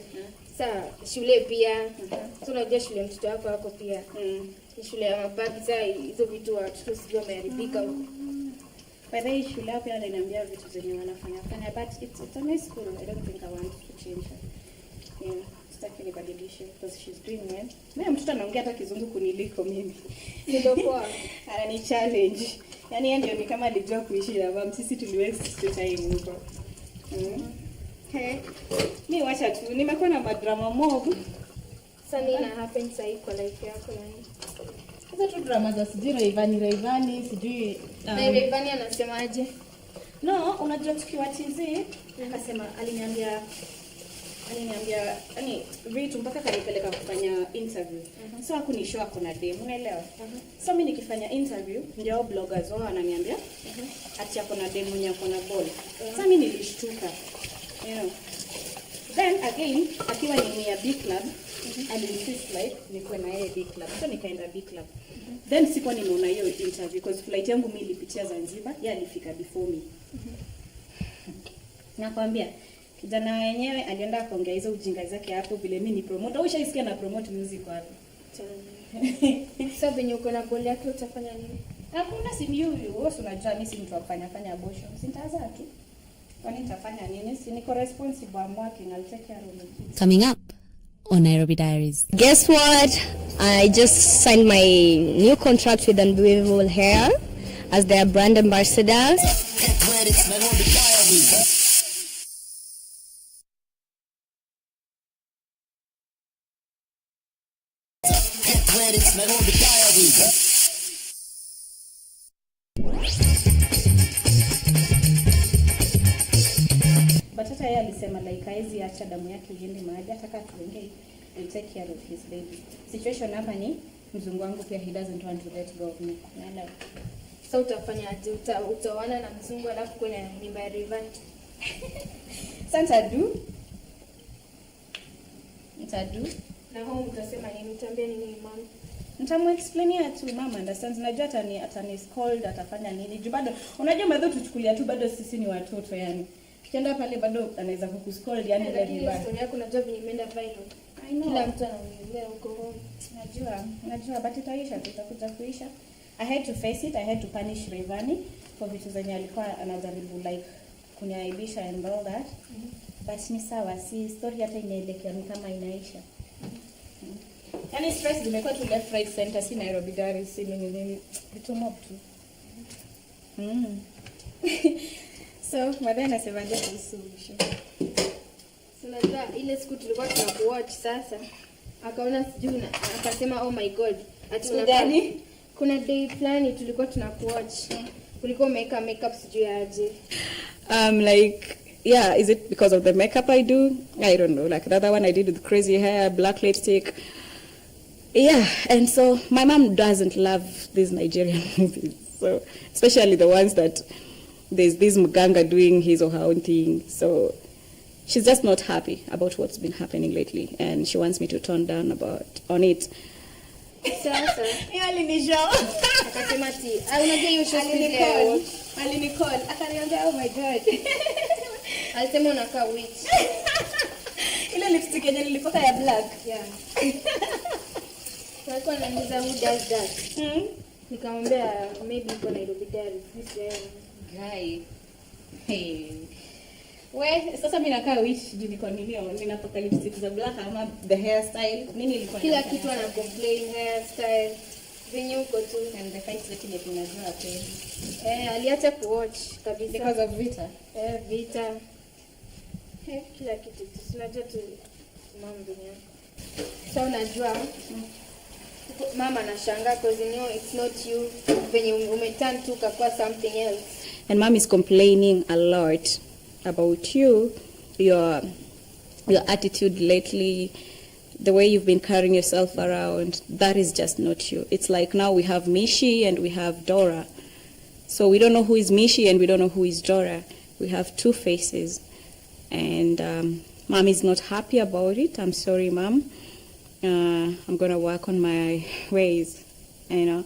Sasa shule pia, tunajua shule mtoto wako pia. Shule ya mababi sasa hizo vitu watoto sio wameharibika huko. By the way, shule pia ananiambia vitu zenye wanafanya, but it's a nice school. I don't think I want to change her. Yeah, sitaki nibadilishe because she's doing well. Mimi mtoto anaongea hata kizungu kuniliko mimi. Ndio kwa anani challenge. Yaani yeye ndio ni kama alijua kuishi na mama, sisi tuliwaste time huko. Mimi wacha tu nimekuwa na madrama mob. Sasa nini happen sasa kwa life yako yani? Sasa tu drama za sijui Rayvanny sijui na Rayvanny anasemaje? No, unajua tukiwa TZ akasema aliniambia yani vitu mpaka kanipeleka kufanya interview. So hakunishow kuna demo, unaelewa? So mimi nikifanya interview ndio bloggers wao wananiambia ati yako na demo nyako na ball. Sasa mimi nilishtuka. You know. Then again akiwa ni ya B club, alinsist like niko na yeye B club. So nikaenda B club. Then sikuwa nimeona hiyo interview because flight yangu mimi ilipitia Zanzibar, yeye alifika before me. Nakwambia kijana wenyewe alienda kuongea hizo ujinga zake hapo vile mimi ni promoter. Ushaisikia na promote music wapi? Sasa venye uko na ball yake utafanya nini? Hakuna si ni huyu. Wewe unajua mimi si mtu wa kufanya abortion. Sitaanza tu. Kwani nitafanya nini? Si niko responsible, I'm working, I'll take care of my kids. Coming up on Nairobi Diaries. Guess what? I just signed my new contract with Unbelievable Hair as their brand ambassadors. Nairobi Diaries. Nairobi Diaries. But hata yeye alisema like haizi acha damu yake iende mahali, ataka tuongee and take care of his baby. Situation hapa ni mzungu wangu pia, he doesn't want to let go of me. Naelewa. Sasa utafanya aje? Utaoana na mzungu alafu kwenye mimba ya Rayvanny? Sasa Nitadu. Na home utasema nini? Utaambia nini mama? Nitamuexplainia tu, mama understands. Najua atani scold, atafanya nini. Juu bado unajua madho tuchukulia tu bado sisi ni watoto yani. Kienda pale bado anaweza kukuscold yani ile vibaya. Lakini yako unajua vile imeenda viral. Kila mtu anaongelea huko home. Najua but itakuja kuisha. I had to face it. I had to punish Rayvanny for vitu zenye alikuwa anajaribu like kuniaibisha and all that. But ni sawa, si story hata inaelekea ni kama inaisha. Yani stress zimekuwa tu left right center, si Nairobi Diaries, si nini vitu mob tu. So madai nasemaje kuhusu Sasa ile siku tulikuwa tunakuwatch sasa. Akaona sijui akasema oh my god. Gani? Kuna day fulani tulikuwa tunakuwatch. Kulikuwa makeup sijui aje. Like yeah, is it because of the makeup I do? I don't know. Like the other one I did with crazy hair, black lipstick. Yeah, and so my mom doesn't love these Nigerian movies. So especially the ones that there's this mganga doing his or her own thing. So she's just not happy about what's been happening lately, and she wants me to tone down on it. Sasa alinishow akasema ati unajua hiyo show alinicall akaniambia oh my god alisema unakaa witch ile lipstick yenye nilipaka ya black yeah alikuwa ananiuliza who does that nikamwambia maybe iko Nairobi Diaries guy hey sasa mimi nakaa witch juu niko ninapaka lipstick za black ama the hairstyle nini ilikuwa kila kitu ana complain hairstyle venye uko tu and the fight that ile tunajua pia aliacha kuwatch kabisa because of vita vita kila kitu tunajua tu mambo ni sasa unajua mama anashangaa because you know it's not you venye umeturn tu kwa something else and mom is complaining a lot about your attitude lately, the way you've been carrying yourself around. That is just not you. It's like now we have Mishi and we have Dora. So we don't know who is Mishi and we don't know who is Dora. We have two faces. And mom is not happy about it. I'm sorry, mom. I'm going to work on my ways, you know.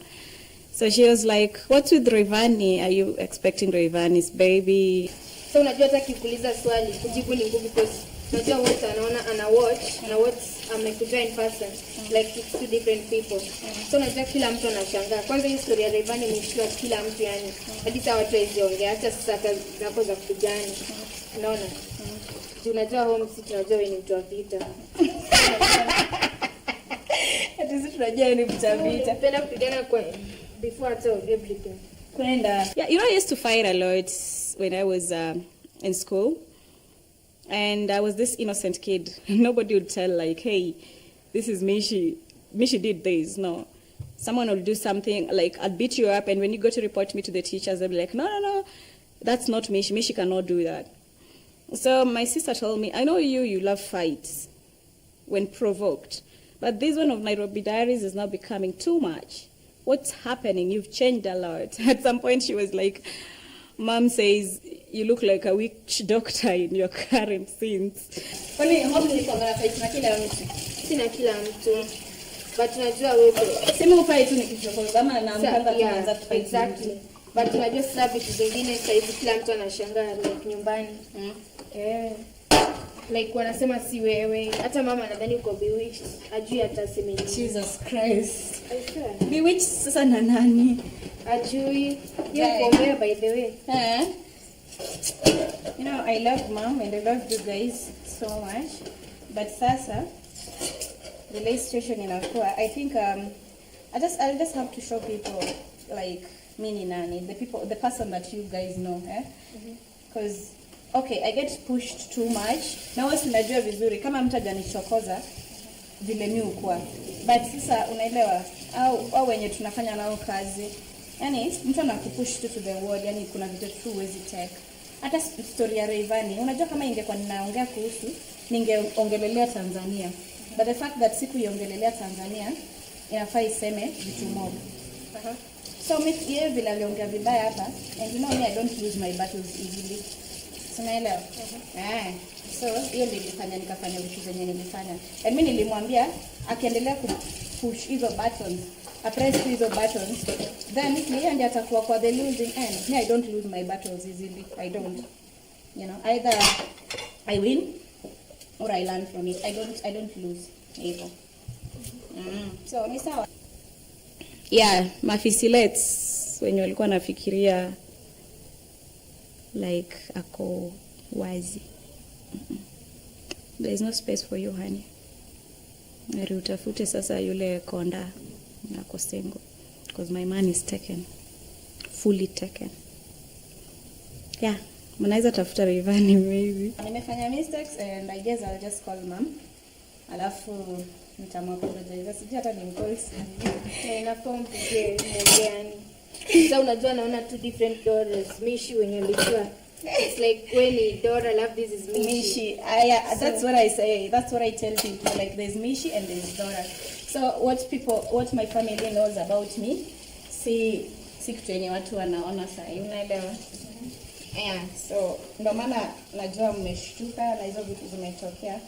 So she was like, what's with Rayvanny? Are you expecting Rayvanny's baby? So unajua hata kikuuliza swali kujibu ni ngumu because unajua wote anaona ana watch na what amekuja in person like it's two different people. So unajua kila mtu anashangaa. Kwanza hii story ya Rayvanny imeshtua kila mtu yani. Hadi sasa watu waziongea hata sasa zako za kupigana. Unaona? Unajua home si tunajua wewe ni mtu wa vita. Hata sisi tunajua wewe ni mtu wa vita. Penda kupigana kwa before at everything. Yeah, you know, I used to fight a lot when I was in school, and I was this innocent kid. Nobody would tell like, hey, this is Mishi did this. No, someone will do something like, I'll beat you up, and when you go to report me to the teachers, they'll be like, no, that's not Mishi. Mishi cannot do that. So my sister told me, I know you love fights when provoked, but this one of Nairobi Diaries is now becoming too much. What's happening? You've changed a lot. At some point, she was like, Mom says, you look like a witch doctor in your current scenes. Sina kila mtu. But unajua wewe. Sema upai tu nikichokoza ama na mkanda tunaanza kufight. Exactly. But unajua sasa vitu zingine sasa hivi kila mtu anashangaa like nyumbani. Like wanasema si wewe. Hata mama nadhani uko bewitched. Ajui atasema nini. Jesus Christ. Bewitched sasa na nani? Ajui. You're there by the way. You know, I love mom and I love you guys so much. But sasa the late situation inakuwa, I think I'll just have to show people like mini nani, the person that you guys know, because okay, I get pushed too much. Na wasi najua vizuri kama mtu hajanichokoza vile mimi ukua. But sasa unaelewa au wenye tunafanya nao kazi. Yani mtu anakupush to the wall, yani kuna vitu tu huwezi take. Hata story ya Rayvanny, unajua kama ingekuwa ninaongea kuhusu, ningeongelelea Tanzania. But the fact that siku iongelelea Tanzania, inafaa iseme vitu mob. So yeye vile aliongea vibaya hapa, and you know me, I don't lose my battles easily. Unaelewa? So hiyo ndio ilifanya nikafanya vitu zenye nilifanya. And mimi nilimwambia akiendelea push hizo buttons, press hizo buttons, then yeye ndiye atakuwa kwa the losing end. Me, I don't lose my battles easily. I don't. You know, either I win or I learn from it. I don't lose hivyo. So ni sawa. Yeah, mafisilates wenye walikuwa nafikiria like ako wazi. There is no space for you, honey. Nari utafute sasa yule konda ako single, because my man is taken, fully taken. Yeah, mnaweza tafuta Rayvanny maybe. Nimefanya mistakes and I guess I'll just call mom. Alafu nitamapologize. Sijui hata nimcall sana. Inafaa mpigie mwongeani. Sasa unajua naona two different daughters. Mishi wenye ulikuwa. It's like when Dora love this is Mishi. That's what I say. That's what I tell people. Like there's Mishi and there's Dora. So what my family knows about me, si kitu yenye watu wanaona saa hii, unaelewa? Yeah, so ndo maana najua mmeshtuka na hizo vitu zimetokea.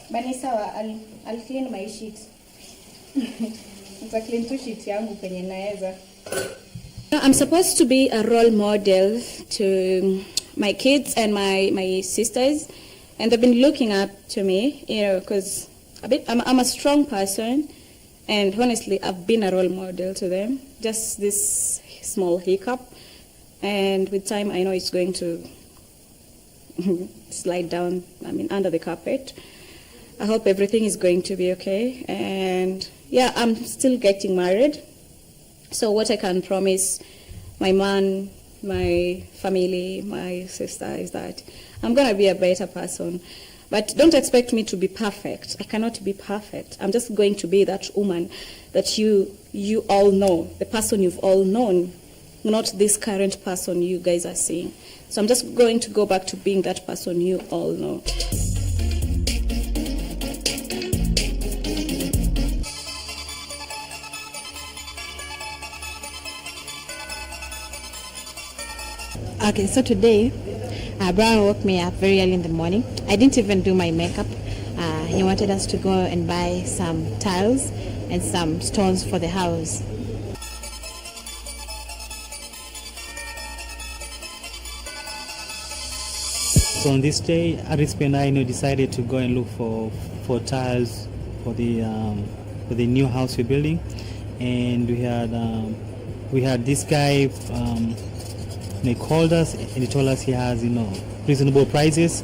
Bani sawa, I'll clean my sheet. Nita clean tu sheet yangu penye naweza. I'm supposed to be a role model to my kids and my sisters, and they've been looking up to me, you know, because I'm a strong person, and honestly, I've been a role model to them. Just this small hiccup, and with time, I know it's going to slide down, under the carpet. I hope everything is going to be okay, and yeah, I'm still getting married. So what I can promise my man, my family, my sister is that I'm going to be a better person. But don't expect me to be perfect. I cannot be perfect. I'm just going to be that woman that you all know, the person you've all known, not this current person you guys are seeing. So I'm just going to go back to being that person you all know. Okay, so today, Brian woke me up very early in the morning. I didn't even do my makeup. He wanted us to go and buy some tiles and some stones for the house. So on this day, Arispe and I decided to go and look for tiles for the new house we're building, and we had this guy. He called us and he told us he has, reasonable prices.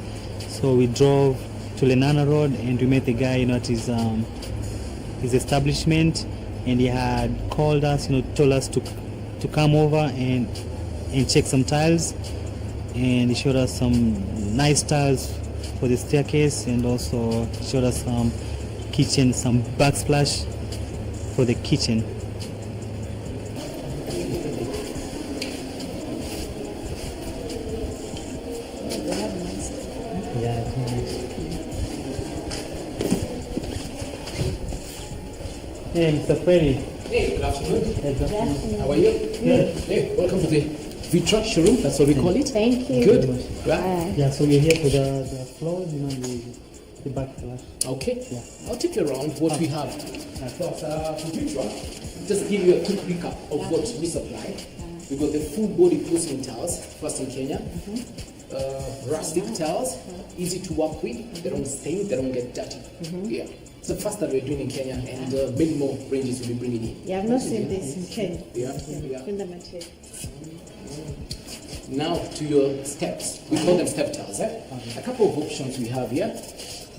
So we drove to Lenana Road and we met the guy, at his establishment, and he had called us, told us to come over and check some tiles, and he showed us some nice tiles for the staircase, and also showed us some kitchen, some backsplash for the kitchen. Hey, Mr. Freddy. Hey, good afternoon. Hey, good afternoon. How are you? Good. Hey, welcome to the Vitra showroom. That's what we call it. Thank you. Good. Yeah, so we're here for the floor, the back flash. Okay. Yeah. I'll take you around what we have. For Vitra, just give you a quick recap of what we supply. We've got the full body porcelain tiles, first in Kenya. Rustic tiles, easy to work with. They don't stain, they don't get dirty. Yeah. It's the first that we're doing in Kenya, and many more ranges will be bringing in. Yeah, I've not seen this in Kenya. Yeah. In the material. Now to your steps. We call them step tiles. A couple of options we have here.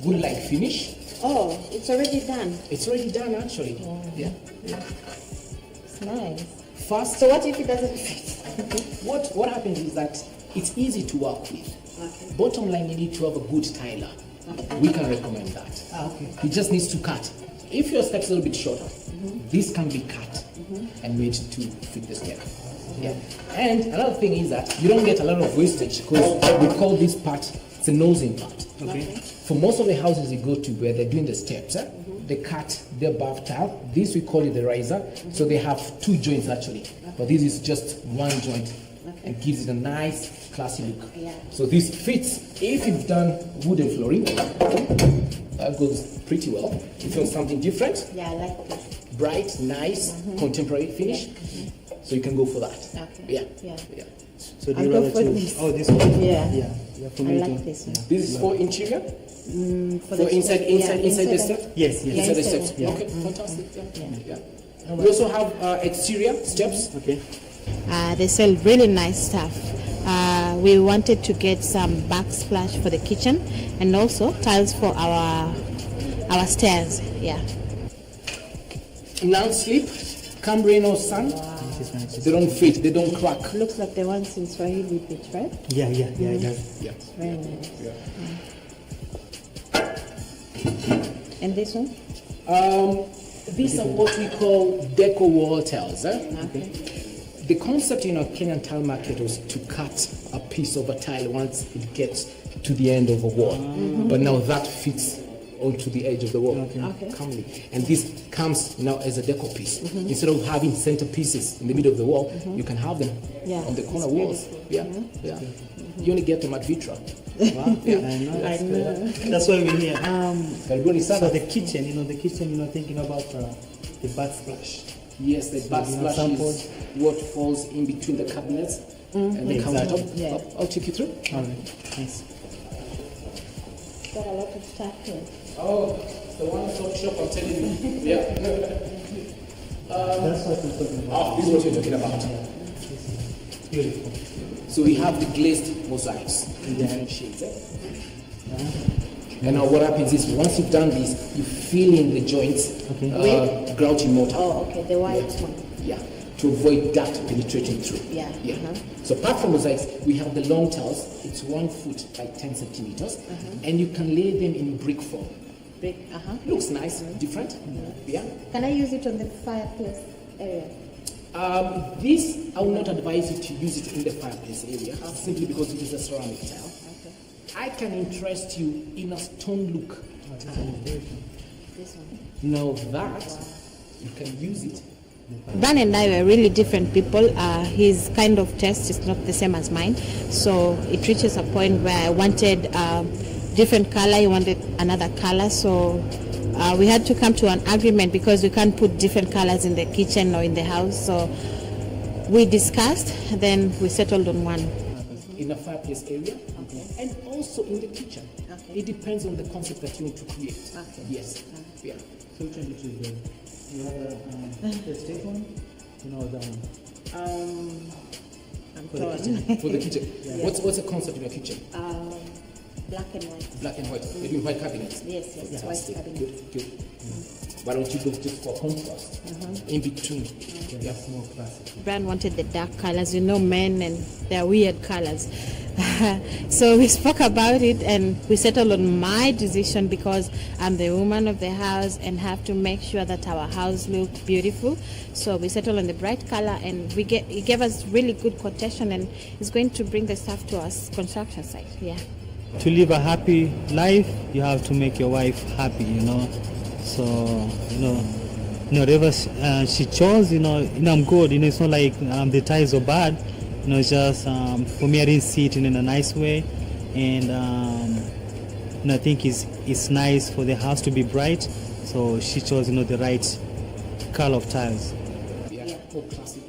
Wood-like finish. Oh, it's already done. It's already done actually. Oh. Yeah. It's nice. First. So what if it doesn't fit? What happens is that it's easy to work with. Okay. Bottom line, you need to have a good tiler. We can recommend that. Okay. He just needs to cut. If your step's a little bit shorter, this can be cut and made to fit the step. Yeah. And another thing is that you don't get a lot of wastage because we call this part the nosing part. Okay. For most of the houses you go to where they're doing the steps, they cut the above tile. This we call it the riser. So they have two joints actually, but this is just one joint. And gives it a nice classy look. Yeah. So this fits. If you've done wooden flooring, that goes pretty well. If you want something different, Yeah, I like this. bright, nice, contemporary finish. So you can go for that. Okay. Yeah. So I'll go for this. Oh, this one. Yeah. For I me like too. this one. This is for interior? For For inside the step? Yes. Inside the steps. Yeah. Okay, fantastic. Yeah. We also have exterior steps. Okay. They sell really nice stuff. We wanted to get some backsplash for the kitchen and also tiles for our stairs. Yeah. Non-slip, come rain or sun. They don't fit, they don't crack. Looks like the ones in Swahili beach, right? Yeah. Yeah. Very nice. And this one? These are what we call deco wall tiles. Okay. The concept in our Kenyan tile market was to cut a piece of a tile once it gets to the end of a wall. But now that fits onto the edge of the wall calmly. And this comes now as a deco piece. Instead of having center pieces in the middle of the wall, you can have them on the corner walls. Yeah. You only get them at Vitra. Wow. Yeah. I know. That's why we're here. So the kitchen, thinking about the backsplash. Yes, the backsplash is what falls in between the cabinets and the countertop. Yeah. I'll take you through. All right. Nice. Got a lot of stuff here. Oh, the one-stop shop, I'm telling you. Yeah. That's what we're talking about. This is what you're talking about. Beautiful. So we have the glazed mosaics in different shades. And now what happens is once you've done this, you fill in the joints with grouting mortar. Oh, okay, the white one. Yeah, to avoid dirt penetrating through. Yeah. So apart from mosaics, we have the long tiles. It's 1 foot by 10 centimeters, and you can lay them in brick form. Brick, Looks nice, different. Yeah. Can I use it on the fireplace area? This, I will not advise you to use it in the fireplace area, simply because it is a ceramic tile. I can interest you in a stone look. This one. Now that, you can use it. Brian and I were really different people. His kind of taste is not the same as mine. So it reaches a point where I wanted different color, he wanted another color. So we had to come to an agreement because we can't put different colors in the kitchen or in the house. So we discussed, then we settled on one. In a fireplace area, and also in the kitchen. It depends on the concept that you want to create. Yes. Yeah. So which one did you do? You have the state one? That one. I'm for the kitchen. For the kitchen. Yeah. What's the concept in your kitchen? Black and white. Black and white. Maybe white cabinets. Yes, Fantastic. white cabinet. Good. Why don't you go just for contrast in between? Yeah, more classic. Brian wanted the dark colors, men and their weird colors. So we spoke about it and we settled on my decision because I'm the woman of the house and have to make sure that our house looked beautiful. So we settled on the bright color and he gave us really good quotation and is going to bring the stuff to us construction site. Yeah. To live a happy life, you have to make your wife happy, So, whatever she chose, I'm good. It's not like the ties are bad. It's just for me, I didn't see it in a nice way, and I think it's nice for the house to be bright. So she chose, the right color of tiles. Yeah. More classic.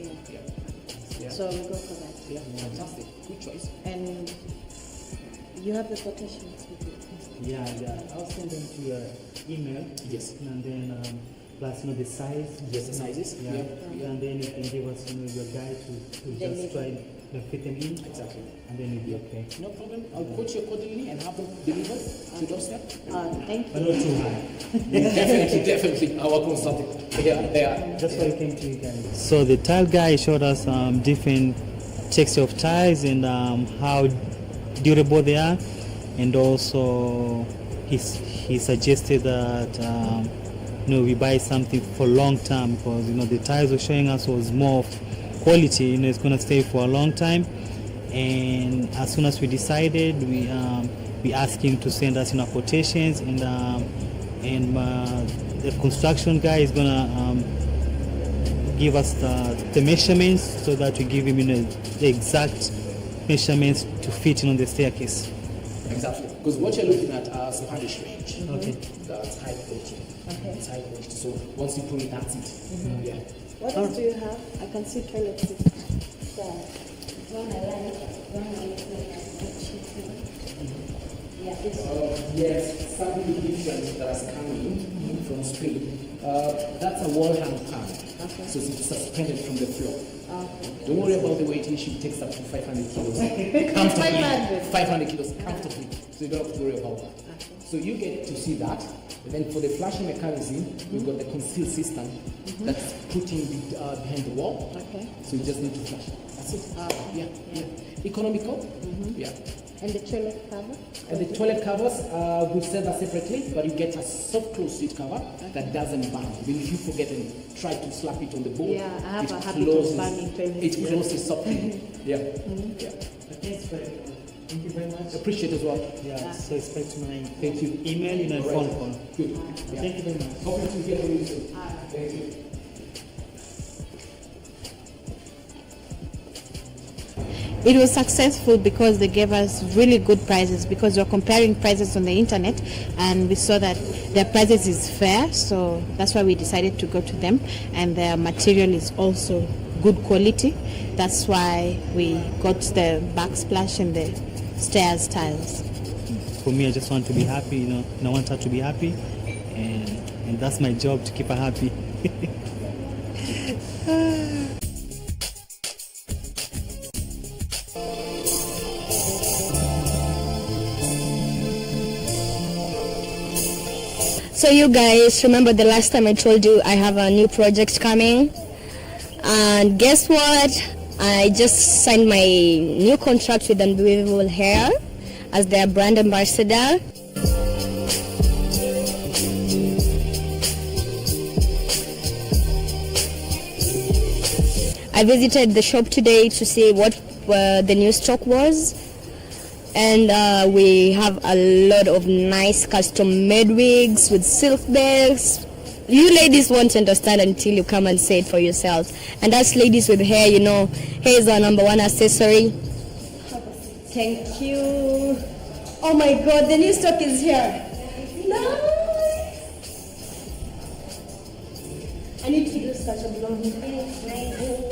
Yeah. So we go for that. Yeah. Fantastic. Good choice. And you have the quotations with you? Yeah. I'll send them to your email. Yes. And then plus the size. Yes, the sizes. Yeah. And then you can give us your guide to just try and fit them in. Exactly. And then you'll be okay. No problem. I'll quote you accordingly and have them delivered to doorstep. Thank you. But not too high. Definitely. I'll work on something. Yeah. That's why I came to you guys. So the tile guy showed us different texture of tiles and how durable they are, and also he suggested that we buy something for long term because the tiles were showing us was more of quality. It's going to stay for a long time. And as soon as we decided, we asked him to send us quotations, and the construction guy is going to give us the measurements so that we give him the exact measurements to fit on the staircase. Exactly. Because what you're looking at are Spanish range. Okay. That's high protein. Okay. It's high quality. So once you put it, that's it. Yeah. What else do you have? I can see toilet seat. Yeah. One I like, one I like Yes, something different that is coming from Spain. That's a wall hang pan. Okay. So it's suspended from the floor. Okay. Don't worry about the weight issue. It takes up to 500 kilos. 500 kilos comfortably. So you don't have to worry about that. So you get to see that. And then for the flashing mechanism, we've got the conceal system that's putting behind the wall. Okay. So you just need to flash. That's it. Yeah. Economical. Yeah. And the toilet cover? And the toilet covers, we sell that separately, but you get a soft close seat cover that doesn't bang. Even if you forget and try to slap it on the board, Yeah, I have it a habit closes, of banging toilet it seats. closes softly. Yeah. Yeah. Thanks very much. Thank you very much. Appreciate as well. Yeah, so expect my Thank you. email in a All right. phone call. Good. Yeah. Thank you very much. Hoping to hear from you soon. Thank you. It was successful because they gave us really good prices, because we were comparing prices on the internet and we saw that their prices is fair, so that's why we decided to go to them, and their material is also good quality. That's why we got the backsplash and the stairs tiles. For me, I just want to be happy, you know, and I want her to be happy, and that's my job, to keep her happy. So you guys remember the last time I told you I have a new project coming? And guess what? I just signed my new contract with Unbelievable Hair as their brand ambassador. I visited the shop today to see what the new stock was. And we have a lot of nice custom-made wigs with silk belts. You ladies won't understand until you come and say it for yourselves. And us ladies with hair, you know, hair is our number one accessory. Thank you. Oh my God, the new stock is here. Nice. I need to do such a blonde.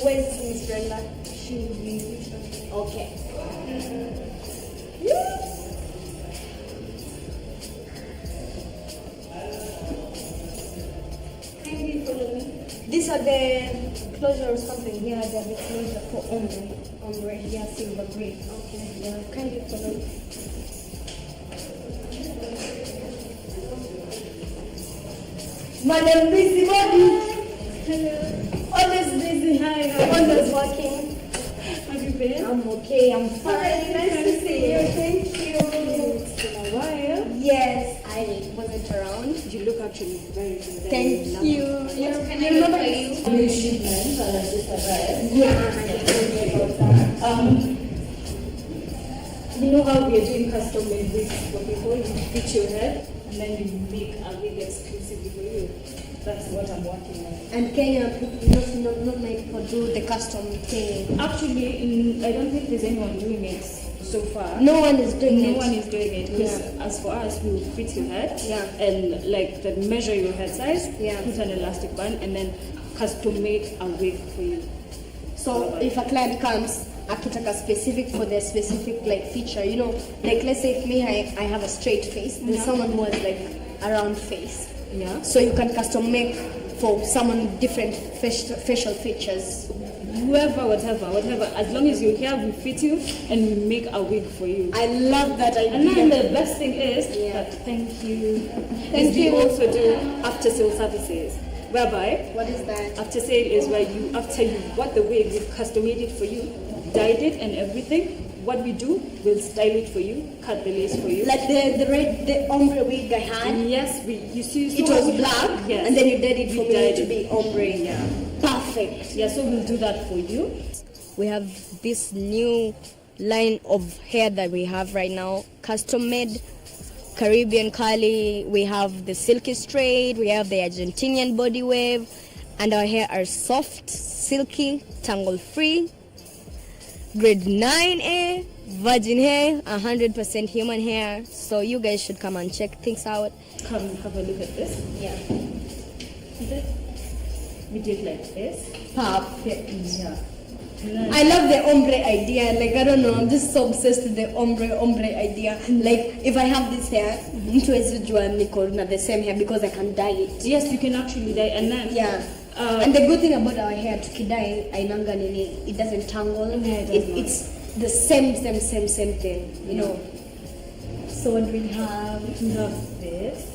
Where's Miss Brenda? She will be. Okay. Kindly follow me. These are the closure or something. Yeah, they're the closure for ombre. Ombre, yeah, silver grey. Okay, yeah, kindly follow me. Madam Busy Body. Hello. Always busy. Hi. Always working. Have you been? I'm okay. I'm fine. Nice to see you. Thank you. It's been a while. Yes, I wasn't around. You look actually very good. Thank you. You remember me? New shipment that I just arrived. Yeah. You know how we are doing custom made wigs for people? You fit your head and then you make a wig exclusively for you. That's what I'm working on. And Kenya, not many people do the custom thing. Actually, I don't think there's anyone doing it so far. No one is doing it. No one is doing it. Because as for us, we will fit your head and like measure your head size, put an elastic band, and then custom make a wig for you. So if a client comes, akitaka specific for their specific like feature, you know, like let's say if me I have a straight face, there's someone who has like a round face. Yeah. So you can custom make for someone different facial features. Whoever, whatever, as long as you're here, we fit you and we make a wig for you. I love that idea. And then the best thing is that thank you. We also do after sale services. Whereby, what is that? After sale is where you, after you bought the wig, we've custom made it for you, dyed it and everything. What we do, we'll style it for you, cut the lace for you. Like the ombre wig I had. Yes, you see. It was black, yes, and then you did it for me to be ombre. Yeah. Perfect. Yeah, so we'll do that for you. We have this new line of hair that we have right now, custom made. Caribbean curly, we have the silky straight, we have the Argentinian body wave, and our hair are soft, silky, tangle free. grade 9A, virgin hair, 100% human hair. So you guys should come and check things out. Come have a look at this. Yeah. Is it? We did like this. Perfect. Yeah. I love the ombre idea. Like, I don't know, I'm just so obsessed with the ombre idea. Like, if I have this hair, mtu hawezi jua niko na the same hair because I can dye it. Yes, you can actually dye, and then yeah. And the good thing about our hair, tukidye ainanga nini, it doesn't tangle. Yeah, it's the same thing, you know. So what do we have? We have this.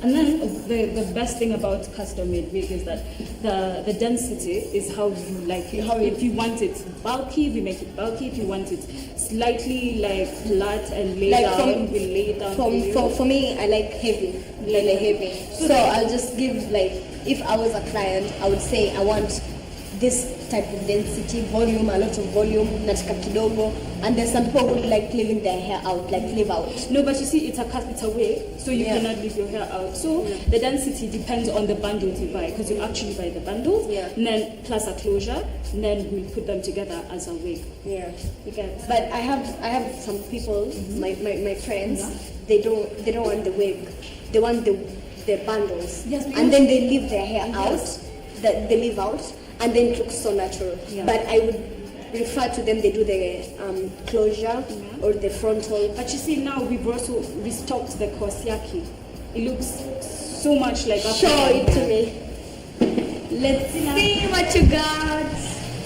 And then the best thing about custom made wig is that the density is how you like it. How if you want it bulky, we make it bulky. If you want it slightly like flat and laid Like down, we lay it down. For me, I like heavy, really heavy. So I'll just give, like, if I was a client, I would say I want this type of density, volume, a lot of volume, nataka kidogo, and there's some people who like leaving their hair out, like leave out. No, but you see, it's a wig, so you cannot leave your hair out. So the density depends on the bundles you buy, because you actually buy the bundles, and then plus a closure, and then we put them together as a wig. Yeah, you get. But I have some people, my friends, they don't want the wig, they want the bundles, and then they leave their hair out, that they leave out. And then it looks so natural. Yeah. But I would refer to them, they do the closure or the frontal. But you see, now we've also restocked the kosiaki. It looks so much like Show it to me. Let's see what you got.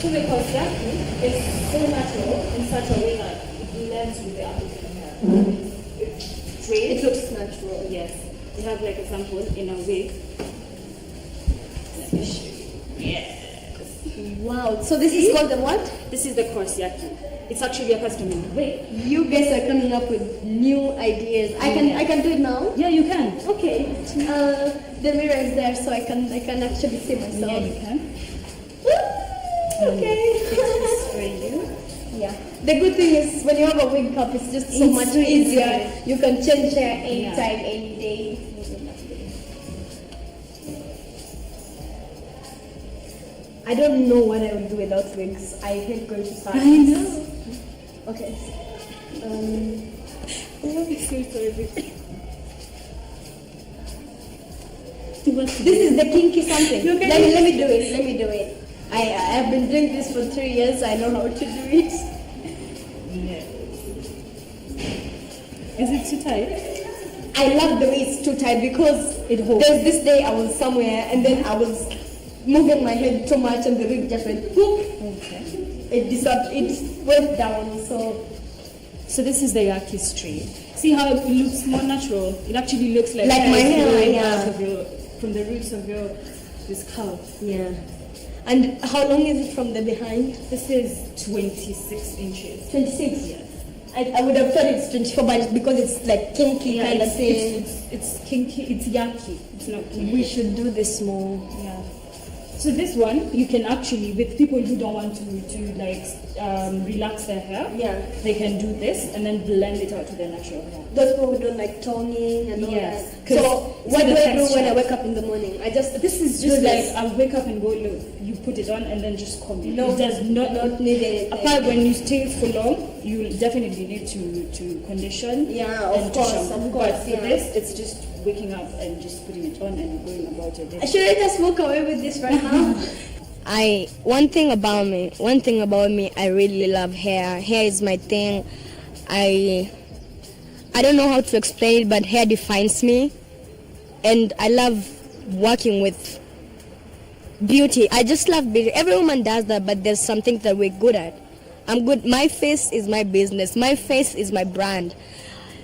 So the kosiaki is so natural in such a way that it blends with the African hair. It looks natural. Yes. We have like a sample in a wig. Let me show you. Yeah. Wow, so this is called the what? This is the kosiaki. It's actually a custom wig. You guys are coming up with new ideas. I can do it now? Yeah, you can. Okay. The mirror is there, so I can actually see myself. Yeah, you can. Okay. For you. Yeah. The good thing is when you have a wig cap, it's just so much easier. You can change hair anytime, any day. I don't know what I would do without wigs. I hate going to parties. I know. Okay. This is the kinky something. Let me do it. I have been doing this for 3 years. I know how to do it. Yeah. Is it too tight? I love the way it's too tight because it holds. There's this day I was somewhere and then I was moving my head too much and the wig just went whoop. Okay. It went down. So this is the yaki straight. See how it looks more natural? It actually looks like my hair, out of from the roots of your scalp. Yeah. And how long is it from the behind? This is 26 inches. 26? Yes. I would have thought it's 24, but because it's like kinky kind of thing. It's kinky, it's yaki. It's not kinky. We should do this more. Yeah. So this one, you can actually, with people who don't want to like relax their hair, they can do this and then blend it out to their natural hair. Those people who don't like toning and all that. So what do I do when I wake up in the morning? This is just like I wake up and go look. You put it on and then just comb it. No, it does not need anything. Apart when you stay for long, you definitely need to condition. Yeah, of course. But for this, it's just waking up and just putting it on and going about your day. Should I just walk away with this right now? One thing about me, I really love hair. Hair is my thing. I don't know how to explain it, but hair defines me. And I love working with beauty. I just love beauty. Every woman does that, but there's something that we're good at. I'm good. My face is my business. My face is my brand.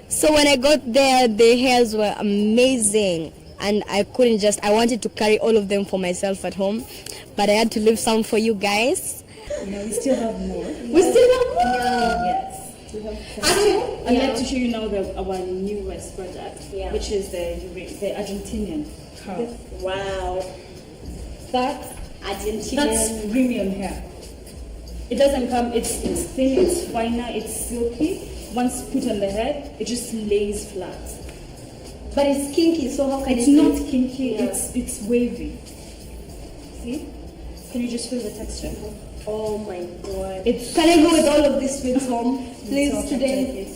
So when I got there, the hairs were amazing. And I wanted to carry all of them for myself at home. But I had to leave some for you guys. No, we still have more. We still have more? Yes. I'd like to show you now our newest product, which is the Argentinian curl. Wow. That's premium hair. It doesn't come, it's thin, it's finer, it's silky. Once put on the head, it just lays flat. But it's kinky, so how can it's not kinky, it's wavy. See? Can you just feel the texture? Oh my god. Can I go with all of these sweets home, please, today?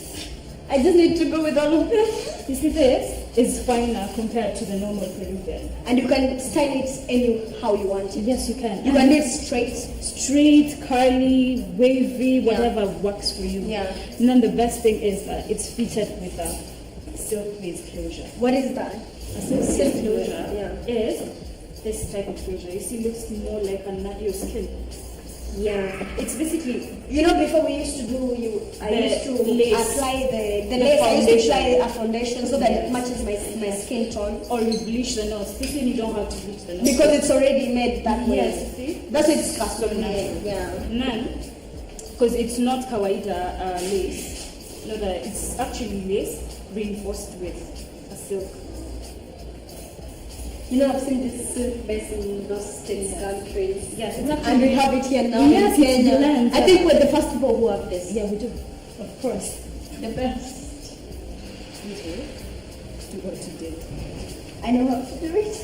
I just need to go with all of them. You see, this is finer compared to the normal Peruvian. And you can style it any how you want it. Yes, you can. You can do it straight. Straight, curly, wavy, whatever works for you. Yeah. And then the best thing is that it's fitted with a silk-based closure. What is that? A silk closure is this type of closure. You see, it looks more like your skin. Yeah. It's basically, you know, before we used to do, I used to apply the lace. I used to apply a foundation so that it matches my skin tone. Or you bleach the nose. This one you don't have to bleach the nose. Because it's already made that way. Yes, see? That's why it's custom made. Yeah. None, because it's not kawaida lace. No, it's actually lace reinforced with a silk. You know, I've seen this silk base in those States countries. Yes, and we have it here now yes, in Kenya. Blends, I think we're the first people who have this. Yeah, we do. Of course. The best. You do. Do what you did. I know how to do it.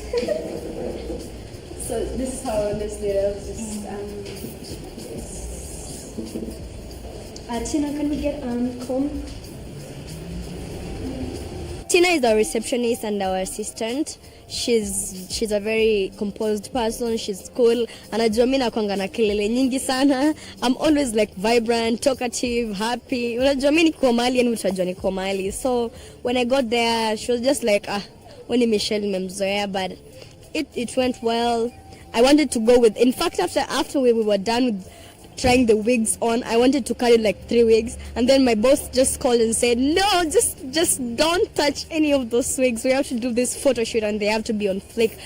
So this is how honestly I was just Tina, can we get comb? Tina is our receptionist and our assistant. She's a very composed person. She's cool. Anajua mimi nakuanga na kelele nyingi sana. I'm always like vibrant, talkative, happy. Unajua mimi niko mahali yani utajua niko mahali. So when I got there, she was just like when Michelle nimemzoea, but it went well. I wanted to go with, in fact, after we were done with trying the wigs on, I wanted to carry like 3 wigs, and then my boss just called and said, no, just don't touch any of those wigs. We have to do this photo shoot and they have to be on flick.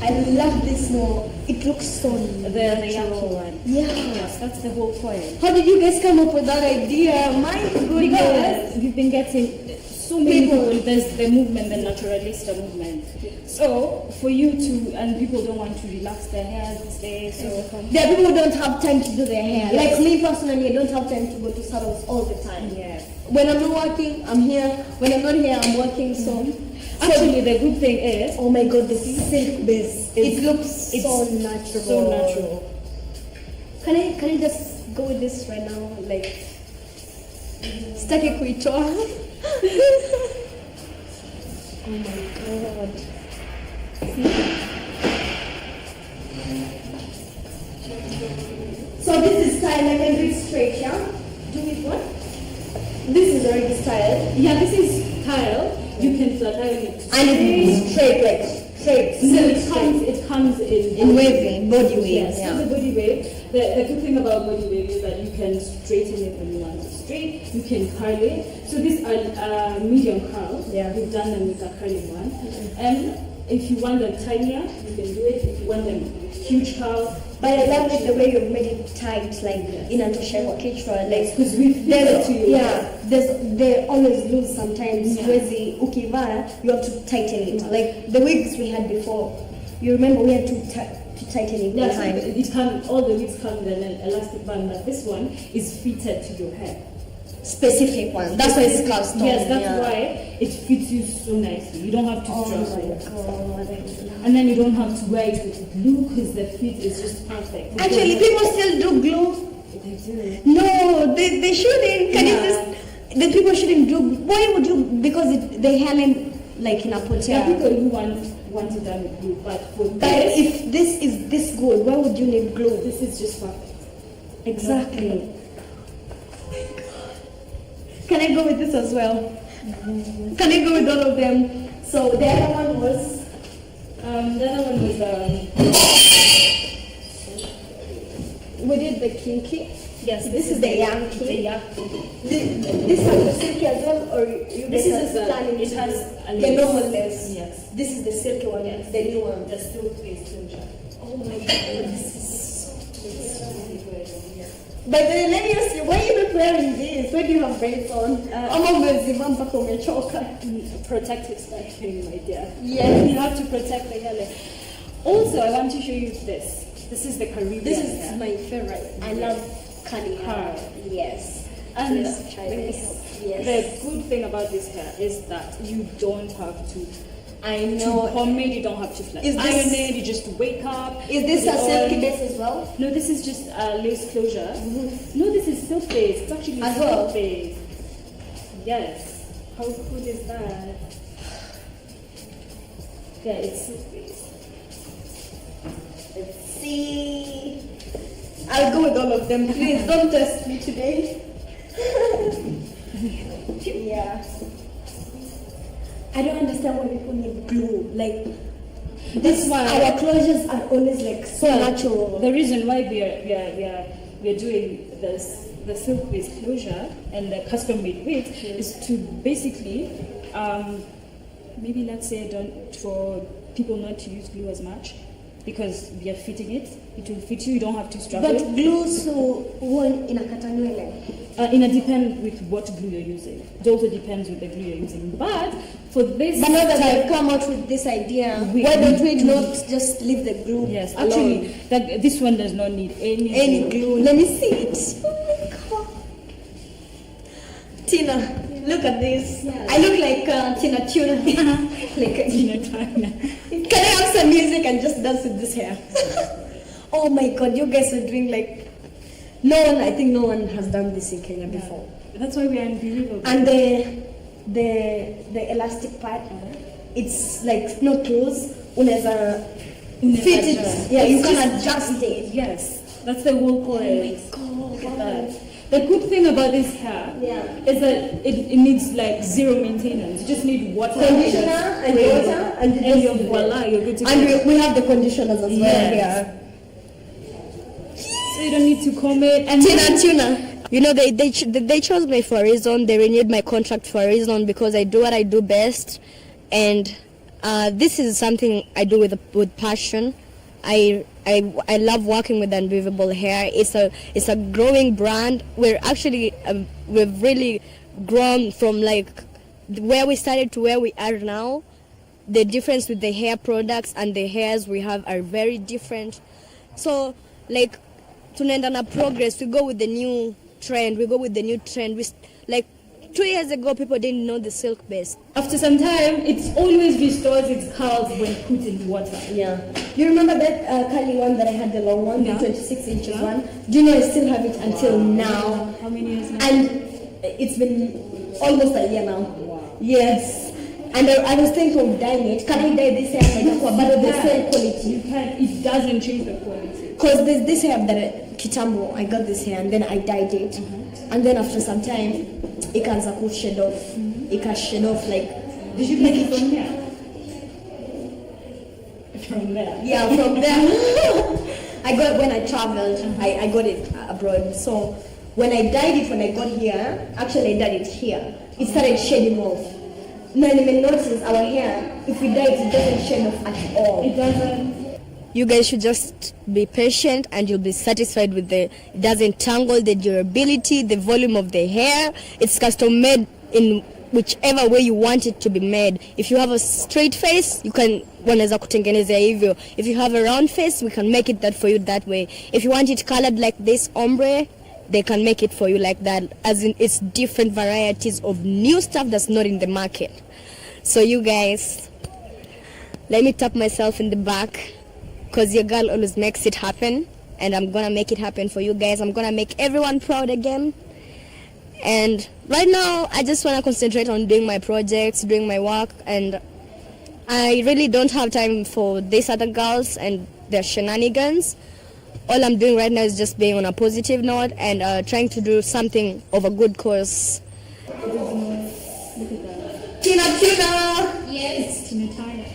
I love this more. It looks so the yellow one. Yeah. Yes, that's the whole point. How did you guys come up with that idea? My goodness. Because we've been getting so many people. There's the movement, the naturalista movement. So for you to, and people don't want to relax their hair these days. So there are people who don't have time to do their hair. Yes. Like me personally, I don't have time to go to salons all the time. Yeah. When I'm not working, I'm here. When I'm not here, I'm working. So actually, the good thing is, oh my god, the silk base. It looks so natural. So natural. Can I just go with this right now? Like, staki kuitoa. Oh my god. So this is style. I can do it straight, yeah? Do it what? This is already style. Yeah, this is style. You can flat iron it. And it's straight, like straight. No, it comes in waving, body wave. Yes, yeah. The body wave. The good thing about body wave is that you can straighten it when you want to straight. You can curl it. So these are medium curl. Yeah. We've done them with a curly one. And if you want them tinier, you can do it. If you want them huge curl. But I love it the way you've made it tight, like inatosha kwa kichwa, like because they always lose sometimes. Wezi ukivaa, you have to tighten it. Like the wigs we had before, you remember we had to tighten it behind. It can, all the wigs come with an elastic band, but this one is fitted to your head. Specific one. That's why it's custom. Yes, that's why it fits you so nicely. You don't have to struggle. And then you don't have to wear it with glue because the fit is just perfect. Actually, people still do glue. They do. No, they shouldn't. Can you just? The people shouldn't do. Why would you? Because they hang like in a potato. There are people who want it done with glue, but for this, if this is this good, why would you need glue? This is just perfect. Exactly. Can I go with this as well? Can I go with all of them? So the other one was. We did the kinky. Yes, this is the Yankee. This has the silky as well, or you this is planning it has the normal lace. Yes. This is the silky one, yes. the new one. The silk-based closure. Oh my god, this is so really good. But then let me ask you, why are you not wearing this? Why do you have braids on? Protective styling, my dear. Yes. You have to protect the hair. Also, I want to show you this. This is the Caribbean. This is my favorite. I love curly hair. Yes. And yes. the good thing about this hair is that you don't have to I know. To homemade, you don't have to like iron it. You just wake up. Is this a silky base as well? No, this is just lace closure. No, this is silk base. It's actually as silk well. base. Yes. How good is that? Yeah, it's silk base. Let's see. I'll go with all of them. Please don't test me today. Yeah. I don't understand why people need glue. Like, that's why our closures are always like so natural. The reason why we are doing this the silk based closure and the custom made width is to basically maybe let's say for people not to use glue as much, because we are fitting it. It will fit you. You don't have to struggle. But glue so one in a katanwele. It depends with what glue you're using. It also depends with the glue you're using. But for this, but now that I've come out with this idea, why don't we not just leave the glue? Yes, alone? actually, this one does not need any glue. Let me see it. Oh my God, Tina, look at this. Yes. I look like Tina Tuna. Like Tina Tuna. Can I have some music and just dance with this hair? Oh my God, you guys are doing like I think no one has done this in Kenya before. That's why we are unbelievable. And the elastic part, it's like not close. Unaweza fit it. Yeah, you can adjust it. Yes, that's the whole point. Oh my God. The good thing about this hair is that it needs like zero maintenance. You just need water, conditioner and water, and you're voila, you're good to go. And we have the conditioners as well here. So you don't need to comb it. And Tuna. You know, they chose me for a reason. They renewed my contract for a reason, because I do what I do best, and this is something I do with passion. I love working with Unbelievable Hair. It's a growing brand. We're actually we've really grown from like where we started to where we are now. The difference with the hair products and the hairs we have are very different. So like tunaenda na progress, we go with the new trend. Like 2 years ago, people didn't know the silk base. After some time, it always restores its curls when put in water. Yeah. You remember that curly one that I had, the long one, the 26 inches one? Do you know I still have it until now? How many years now? And it's been almost a year now. Wow. Yes. And I was thinking of dyeing it. Can I dye this hair but the same quality? You can. It doesn't change the quality. Because there's this hair that kitambo, I got this hair and then I dyed it. And then after some time, it can shed off. It can shed off like. Did you make it from there? From there? Yeah, from there. I got when I traveled. I got it abroad. So when I dyed it when I got here, actually I dyed it here. It started shedding off. Now you may notice our hair. If we dye it doesn't shed off at all. It doesn't. You guys should just be patient and you'll be satisfied with it doesn't tangle, the durability, the volume of the hair. It's custom made in whichever way you want it to be made. If you have a straight face, you can wanaweza kutengeneza hivyo. If you have a round face, we can make it that for you that way. If you want it colored like this ombre, they can make it for you like that. As in, it's different varieties of new stuff that's not in the market. So you guys, let me tap myself in the back, because your girl always makes it happen, and I'm gonna make it happen for you guys. I'm gonna make everyone proud again. And right now, I just wanna concentrate on doing my projects, doing my work, and I really don't have time for these other girls and their shenanigans. All I'm doing right now is just being on a positive note and trying to do something of a good cause. Tina! Yes. Tina Tana.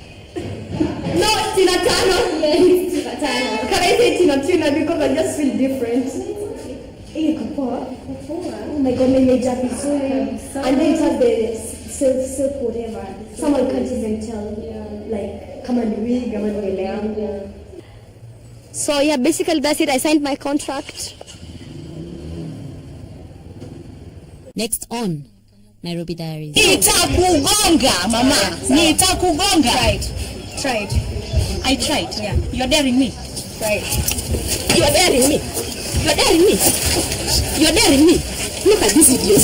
No, Tina Tana. Yes, Tina Tana. Can I say Tina Tuna because I just feel different? Oh my God, nimeja vizuri. And then it has the silk whatever. Someone can't even tell. Like, kama ni wig, kama ni nywele yangu. So yeah, basically that's it. I signed my contract. Next on Nairobi Diaries. Nitakugonga, mama. Nitakugonga. Try it. I tried. Yeah. You're daring me. Right. You're daring me. You're daring me. You're daring me. Look at this idiot.